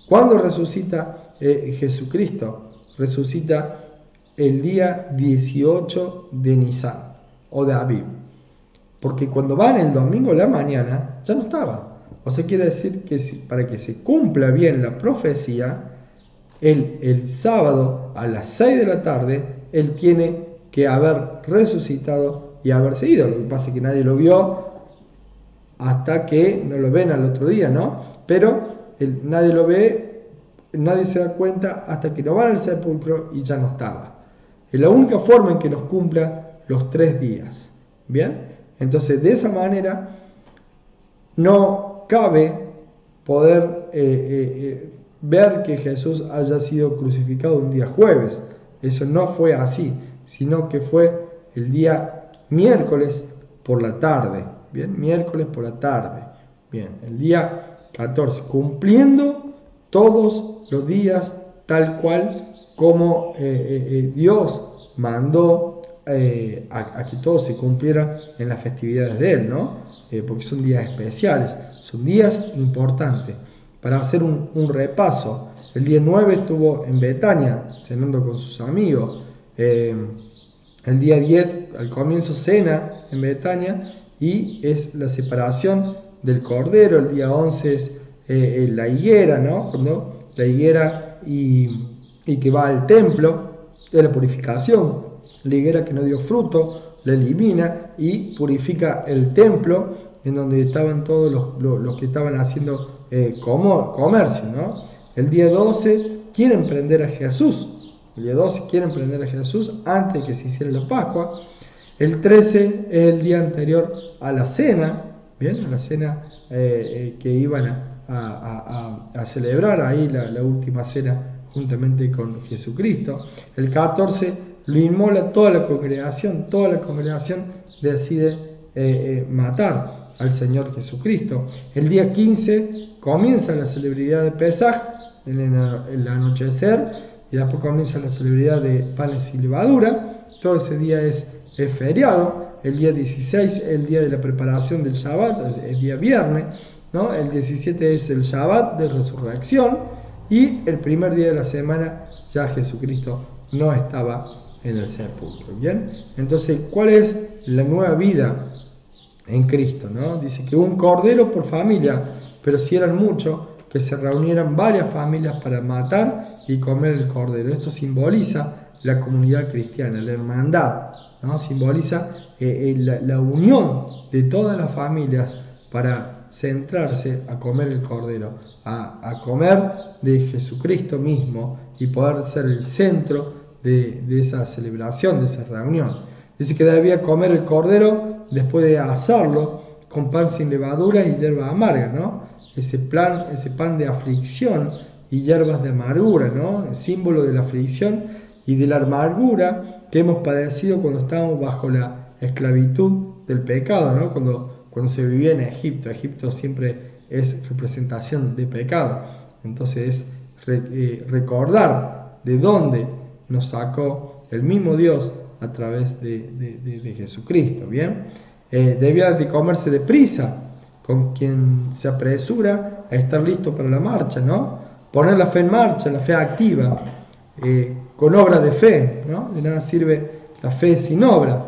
¿Cuándo resucita Jesucristo? Resucita el día 18 de Nisan o de Aviv. Porque cuando van el domingo a la mañana, ya no estaba. O sea, quiere decir que para que se cumpla bien la profecía, el sábado a las 6 de la tarde, él tiene que haber resucitado y haberse ido. Lo que pasa es que nadie lo vio hasta que no lo ven al otro día, ¿no? Pero nadie lo ve, nadie se da cuenta hasta que no van al sepulcro y ya no estaba. Es la única forma en que nos cumpla los 3 días. ¿Bien? Entonces, de esa manera, no cabe poder ver que Jesús haya sido crucificado un día jueves. Eso no fue así, sino que fue el día miércoles por la tarde. Bien, miércoles por la tarde. Bien, el día 14, cumpliendo todos los días tal cual como Dios mandó a que todo se cumpliera en las festividades de Él, ¿no? Porque son días especiales, son días importantes. Para hacer un repaso, el día 9 estuvo en Betania, cenando con sus amigos. El día 10, al comienzo, cena en Betania y es la separación del Cordero. El día 11 es la higuera, ¿no? Cuando la higuera y que va al templo, de la purificación. La higuera que no dio fruto, la elimina y purifica el templo en donde estaban todos los que estaban haciendo comercio, ¿no? El día 12 quieren prender a Jesús. El día 12 quieren prender a Jesús antes de que se hiciera la Pascua. El 13 es el día anterior a la cena, ¿bien? A la cena que iban a celebrar ahí la última cena juntamente con Jesucristo. El 14 lo inmola toda la congregación decide matar al Señor Jesucristo. El día 15 comienza la celebridad de Pesaj, en el anochecer, y después comienza la celebridad de panes y levadura. Todo ese día es feriado. El día 16 es el día de la preparación del Shabbat, el día viernes. ¿no? El 17 es el Shabbat de resurrección y el primer día de la semana ya Jesucristo no estaba en el sepulcro. ¿Bien? Entonces, ¿cuál es la nueva vida en Cristo? ¿No? Dice que un cordero por familia, pero si eran muchos, que se reunieran varias familias para matar y comer el cordero. Esto simboliza la comunidad cristiana, la hermandad, ¿no? Simboliza la unión de todas las familias para centrarse a comer el cordero, a comer de Jesucristo mismo y poder ser el centro de esa celebración, de esa reunión. Dice que debía comer el cordero después de asarlo con pan sin levadura y hierba amarga, ¿no? Ese pan de aflicción y hierbas de amargura, ¿no? El símbolo de la aflicción y de la amargura que hemos padecido cuando estábamos bajo la esclavitud del pecado, ¿no? Cuando se vivía en Egipto. Egipto siempre es representación de pecado. Entonces es recordar de dónde nos sacó el mismo Dios a través de Jesucristo, ¿bien? Debía de comerse deprisa, con quien se apresura a estar listo para la marcha, ¿no? Poner la fe en marcha, la fe activa, con obra de fe, ¿no? De nada sirve la fe sin obra.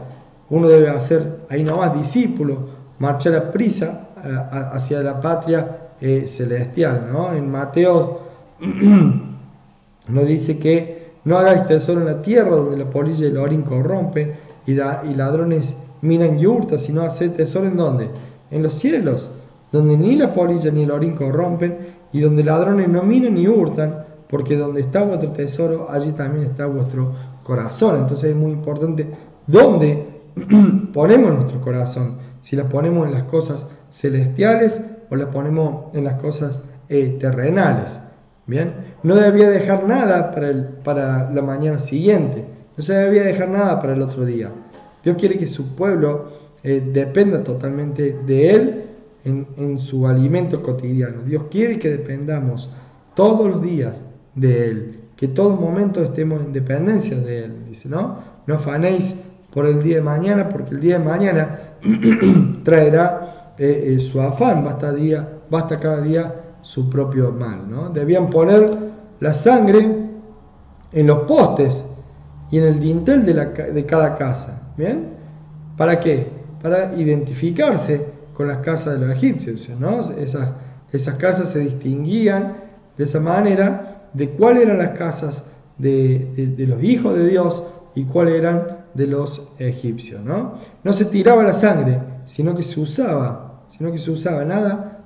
Uno debe hacer ahí nomás discípulo, marchar a prisa hacia la patria celestial, ¿no? En Mateo nos dice que no hagáis tesoro en la tierra donde la polilla y el orín corrompen y ladrones minan y hurtan, sino haced tesoro en ¿dónde? En los cielos, donde ni la polilla ni el orín corrompen y donde ladrones no minan ni hurtan, porque donde está vuestro tesoro, allí también está vuestro corazón. Entonces es muy importante dónde ponemos nuestro corazón, si la ponemos en las cosas celestiales o la ponemos en las cosas terrenales. Bien, no debía dejar nada para la mañana siguiente, no se debía dejar nada para el otro día. Dios quiere que su pueblo dependa totalmente de Él en su alimento cotidiano. Dios quiere que dependamos todos los días de Él, que todo momento estemos en dependencia de Él. Dice, ¿no? No afanéis por el día de mañana, porque el día de mañana traerá su afán, basta cada día su propio mal, ¿no? Debían poner la sangre en los postes y en el dintel de cada casa, ¿bien? ¿Para qué? Para identificarse con las casas de los egipcios, ¿no? Esas casas se distinguían de esa manera de cuáles eran las casas de los hijos de Dios y cuáles eran de los egipcios, ¿no? No se tiraba la sangre, sino que se usaba,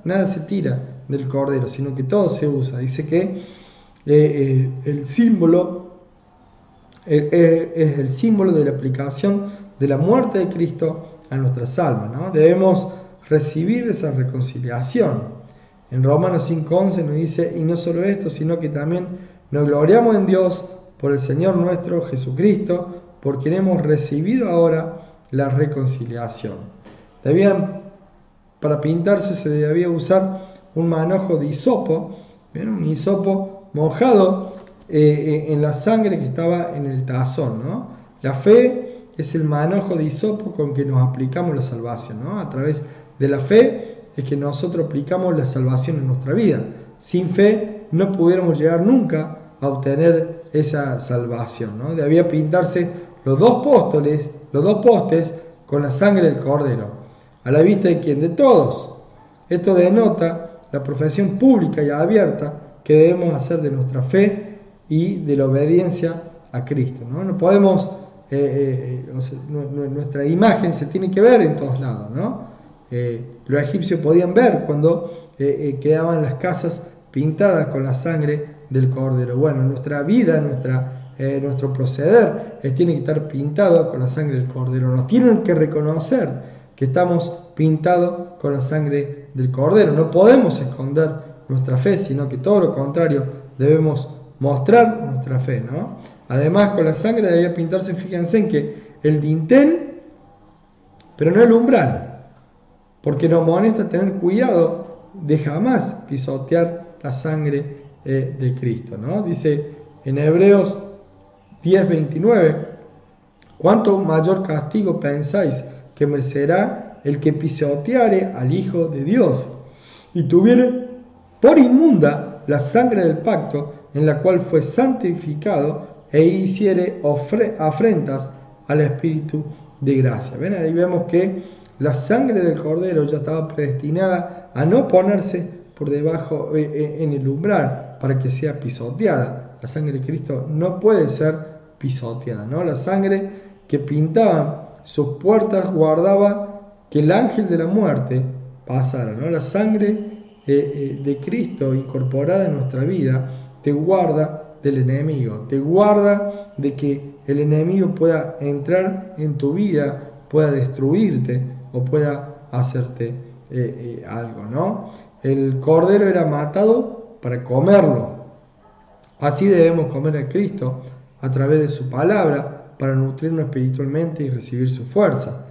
nada se tira del cordero, sino que todo se usa. Dice que el símbolo es el símbolo de la aplicación de la muerte de Cristo a nuestras almas, ¿no? Debemos recibir esa reconciliación. En Romanos 5:11 nos dice, y no solo esto, sino que también nos gloriamos en Dios por el Señor nuestro Jesucristo, por quien hemos recibido ahora la reconciliación. Para pintarse se debía usar un manojo de hisopo, ¿bien? Un hisopo mojado en la sangre que estaba en el tazón, ¿no? La fe es el manojo de hisopo con que nos aplicamos la salvación, ¿no? A través de la fe es que nosotros aplicamos la salvación en nuestra vida. Sin fe no pudiéramos llegar nunca a obtener esa salvación, ¿no? Debía pintarse los dos postes con la sangre del cordero. ¿A la vista de quién? De todos. Esto denota la profesión pública y abierta que debemos hacer de nuestra fe y de la obediencia a Cristo, ¿no? No podemos, nuestra imagen se tiene que ver en todos lados, ¿no? Los egipcios podían ver cuando quedaban las casas pintadas con la sangre del cordero. Bueno, nuestra vida, nuestro proceder tiene que estar pintado con la sangre del cordero. Nos tienen que reconocer que estamos pintados con la sangre del cordero. No podemos esconder nuestra fe, sino que todo lo contrario, debemos mostrar nuestra fe, ¿no? Además, con la sangre debía pintarse, fíjense en que el dintel, pero no el umbral, porque nos molesta tener cuidado de jamás pisotear la sangre de Cristo, ¿no? Dice en Hebreos 10:29, ¿cuánto mayor castigo pensáis que merecerá el que pisoteare al Hijo de Dios? y tuviere por inmunda la sangre del pacto en la cual fue santificado e hiciere afrentas al Espíritu de gracia. ¿Ven? Ahí vemos que la sangre del Cordero ya estaba predestinada a no ponerse por debajo en el umbral para que sea pisoteada. La sangre de Cristo no puede ser pisoteada, ¿no? La sangre que pintaba sus puertas guardaba que el ángel de la muerte pasara, ¿no? La sangre de Cristo incorporada en nuestra vida te guarda del enemigo, te guarda de que el enemigo pueda entrar en tu vida, pueda destruirte o pueda hacerte algo, ¿no? El cordero era matado para comerlo. Así debemos comer a Cristo a través de su palabra para nutrirnos espiritualmente y recibir su fuerza.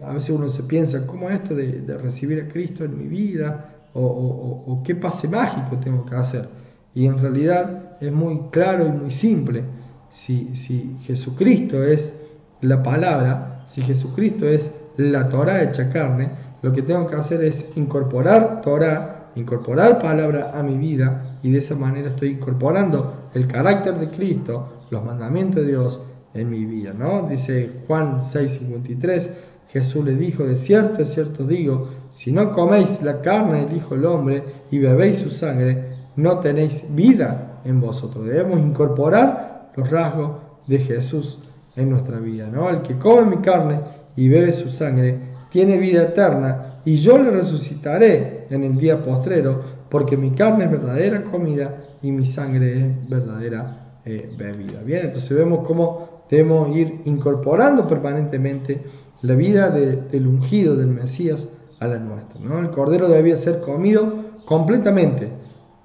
A veces uno se piensa, ¿cómo es esto de recibir a Cristo en mi vida? O qué pase mágico tengo que hacer. Y en realidad es muy claro y muy simple. Si Jesucristo es la palabra, si Jesucristo es la Torá hecha carne, lo que tengo que hacer es incorporar Torá, incorporar palabra a mi vida, y de esa manera estoy incorporando el carácter de Cristo, los mandamientos de Dios en mi vida, ¿no? Dice Juan 6:53, Jesús le dijo, de cierto digo, si no coméis la carne del Hijo del Hombre y bebéis su sangre, no tenéis vida en vosotros. Debemos incorporar los rasgos de Jesús en nuestra vida, ¿no? El que come mi carne y bebe su sangre tiene vida eterna, y yo le resucitaré en el día postrero, porque mi carne es verdadera comida y mi sangre es verdadera bebida. Bien, entonces vemos cómo debemos ir incorporando permanentemente la vida del ungido, del Mesías, a la nuestra, ¿no? El cordero debía ser comido completamente.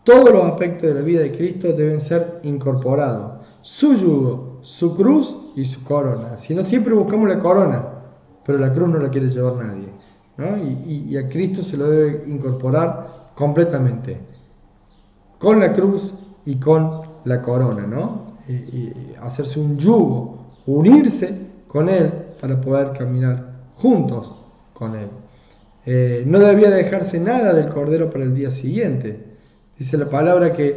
Todos los aspectos de la vida de Cristo deben ser incorporados. Su yugo, su cruz y su corona. Si no, siempre buscamos la corona, pero la cruz no la quiere llevar nadie, ¿no? Y a Cristo se lo debe incorporar completamente, con la cruz y con la corona, ¿no? Y hacerse un yugo, unirse con Él para poder caminar juntos con Él. No debía dejarse nada del cordero para el día siguiente. Dice la palabra que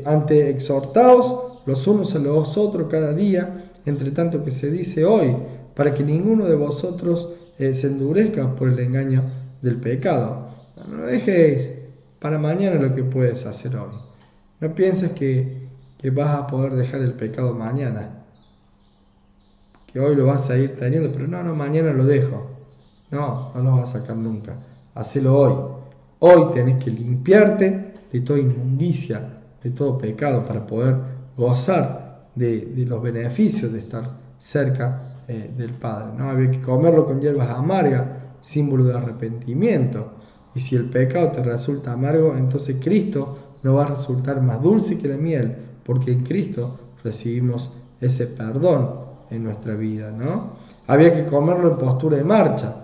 ante exhortaos los unos a los otros cada día, entre tanto que se dice hoy, para que ninguno de vosotros se endurezca por el engaño del pecado. No dejes para mañana lo que puedes hacer hoy. No pienses que vas a poder dejar el pecado mañana, que hoy lo vas a ir teniendo, pero no, mañana lo dejo. No lo vas a sacar nunca. Hacelo hoy. Hoy tenés que limpiarte de toda inmundicia, de todo pecado, para poder gozar de los beneficios de estar cerca del Padre, ¿no? Había que comerlo con hierbas amargas, símbolo de arrepentimiento. Y si el pecado te resulta amargo, entonces Cristo nos va a resultar más dulce que la miel, porque en Cristo recibimos ese perdón en nuestra vida, ¿no? Había que comerlo en postura de marcha,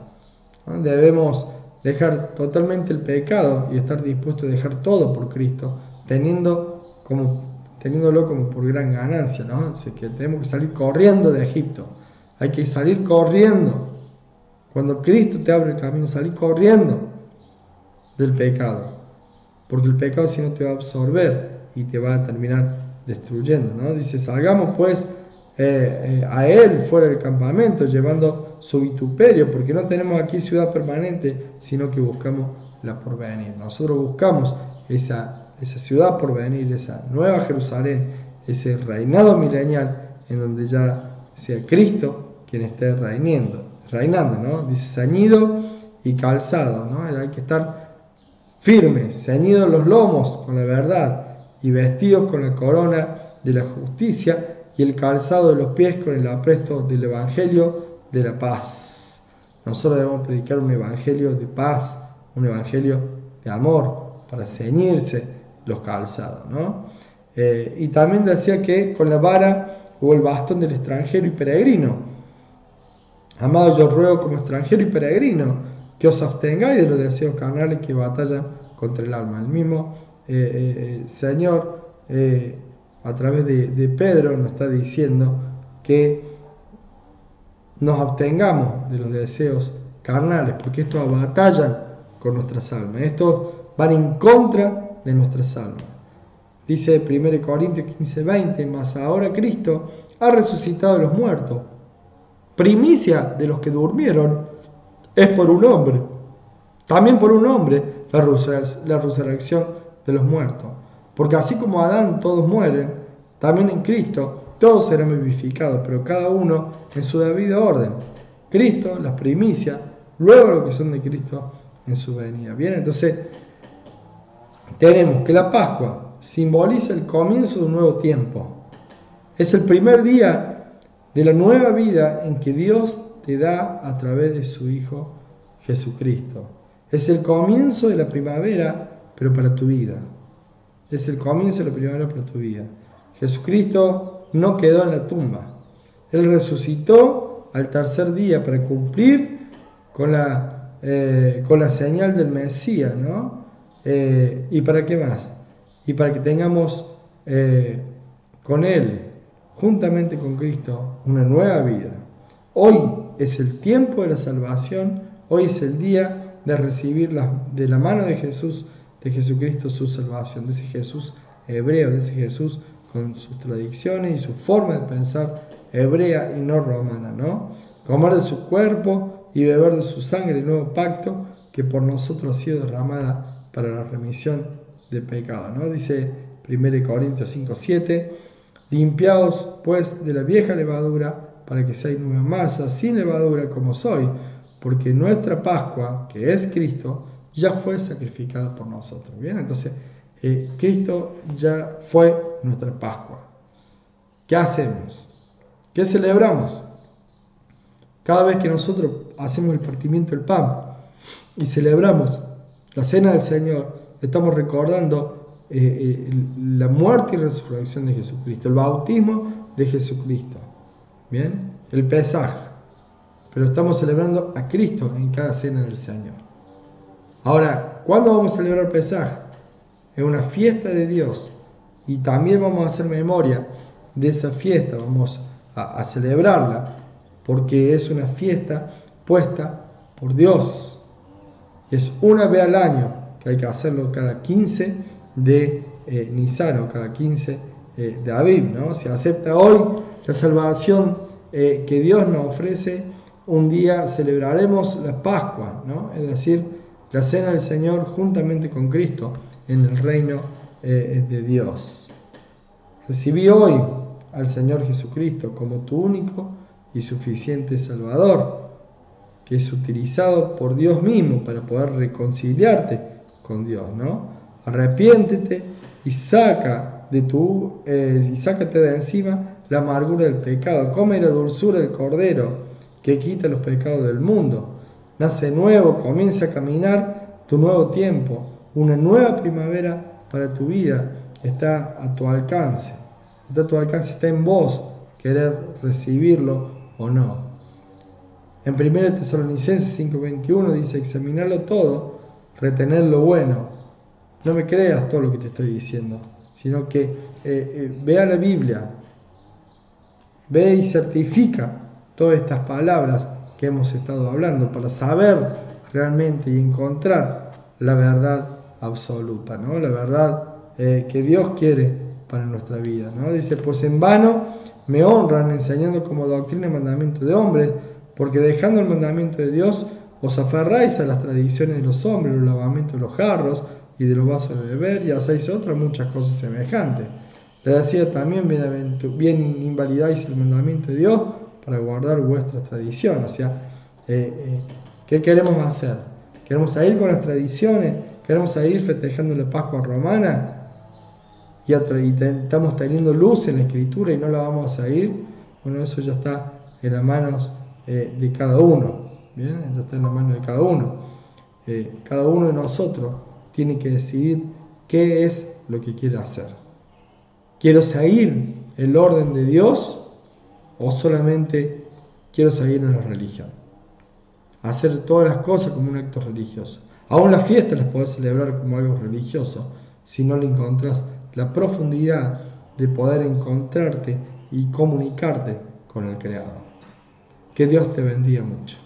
¿no? Debemos dejar totalmente el pecado y estar dispuestos a dejar todo por Cristo, teniéndolo como por gran ganancia, ¿no? Así que tenemos que salir corriendo de Egipto. Hay que salir corriendo. Cuando Cristo te abre el camino, salir corriendo del pecado, porque el pecado si no te va a absorber y te va a terminar destruyendo, ¿no? Dice, salgamos pues a Él fuera del campamento, llevando su vituperio, porque no tenemos aquí ciudad permanente, sino que buscamos la porvenir. Nosotros buscamos esa ciudad porvenir, esa nueva Jerusalén, ese reinado milenial, en donde ya sea Cristo quien esté reinando, ¿no? Dice, ceñido y calzado, ¿no? Hay que estar firmes, ceñidos los lomos con la verdad y vestidos con la corona de la justicia y el calzado de los pies con el apresto del evangelio de la paz. Nosotros debemos predicar un evangelio de paz, un evangelio de amor, para ceñirse los calzados, ¿no? Y también decía que con la vara o el bastón del extranjero y peregrino. Amado, yo ruego como extranjero y peregrino que os abstengáis de los deseos carnales que batallan contra el alma. El mismo Señor, a través de Pedro, nos está diciendo que nos abstengamos de los deseos carnales, porque estos batallan con nuestras almas. Estos van en contra de nuestras almas. Dice 1 Corintios 15:20, mas ahora Cristo ha resucitado de los muertos. Primicia de los que durmieron es por un hombre. También por un hombre la resurrección de los muertos. Porque así como Adán todos mueren, también en Cristo todos serán vivificados, pero cada uno en su debido orden. Cristo, las primicias, luego lo que son de Cristo en su venida. Bien, entonces tenemos que la Pascua simboliza el comienzo de un nuevo tiempo. Es el primer día de la nueva vida en que Dios te da a través de su Hijo Jesucristo. Es el comienzo de la primavera, pero para tu vida. Es el comienzo de la primavera para tu vida. Jesucristo no quedó en la tumba. Él resucitó al tercer día para cumplir con la señal del Mesías, ¿no? ¿Y para qué más? Y para que tengamos con Él, juntamente con Cristo, una nueva vida. Hoy es el tiempo de la salvación, hoy es el día de recibir de la mano de Jesús, de Jesucristo, su salvación, de ese Jesús hebreo, de ese Jesús con sus tradiciones y su forma de pensar hebrea y no romana, ¿no? Comer de su cuerpo y beber de su sangre, el nuevo pacto que por nosotros ha sido derramada para la remisión de pecado, ¿no? Dice 1 Corintios 5:7, limpiaos pues de la vieja levadura para que seáis nueva masa, sin levadura como soy, porque nuestra Pascua, que es Cristo, ya fue sacrificada por nosotros. Bien, entonces Cristo ya fue nuestra Pascua. ¿Qué hacemos? ¿Qué celebramos? Cada vez que nosotros hacemos el partimiento del pan y celebramos la cena del Señor, estamos recordando la muerte y resurrección de Jesucristo, el bautismo de Jesucristo. Bien, el Pesaj. Pero estamos celebrando a Cristo en cada cena del Señor. Ahora, ¿cuándo vamos a celebrar Pesaj? Es una fiesta de Dios y también vamos a hacer memoria de esa fiesta, vamos a celebrarla porque es una fiesta puesta por Dios. Es una vez al año, que hay que hacerlo cada 15 de Nisan o cada 15 de Aviv, ¿no? Se acepta hoy la salvación que Dios nos ofrece. Un día celebraremos la Pascua, ¿no? Es decir, la cena del Señor juntamente con Cristo en el reino de Dios. Recibí hoy al Señor Jesucristo como tu único y suficiente Salvador, que es utilizado por Dios mismo para poder reconciliarte con Dios, ¿no? Arrepiéntete y sácate de encima la amargura del pecado. Come la dulzura del Cordero que quita los pecados del mundo. Nace nuevo, comienza a caminar tu nuevo tiempo. Una nueva primavera para tu vida está a tu alcance. Está a tu alcance, está en vos querer recibirlo o no. En 1 Tesalonicenses 5:21 dice: examinarlo todo, retener lo bueno. No me creas todo lo que te estoy diciendo, sino que vea la Biblia, ve y certifica todas estas palabras que hemos estado hablando para saber realmente y encontrar la verdad absoluta, ¿no? La verdad que Dios quiere para nuestra vida, ¿no? Dice: pues en vano me honran enseñando como doctrina el mandamiento de hombres, porque dejando el mandamiento de Dios os aferráis a las tradiciones de los hombres, los lavamientos de los jarros y de los vasos de beber, y hacéis otras muchas cosas semejantes. Le decía también: bien invalidáis el mandamiento de Dios para guardar vuestras tradiciones. O sea, ¿qué queremos hacer? ¿Queremos seguir con las tradiciones? ¿Queremos seguir festejando la Pascua romana? Y estamos teniendo luz en la Escritura y no la vamos a seguir. Bueno, eso ya está en las manos de cada uno. Bien, ya está en las manos de cada uno. Cada uno de nosotros tiene que decidir qué es lo que quiere hacer. ¿Quiero seguir el orden de Dios o solamente quiero seguir en la religión? Hacer todas las cosas como un acto religioso. Aún las fiestas las podés celebrar como algo religioso si no le encontrás la profundidad de poder encontrarte y comunicarte con el Creador. Que Dios te bendiga mucho.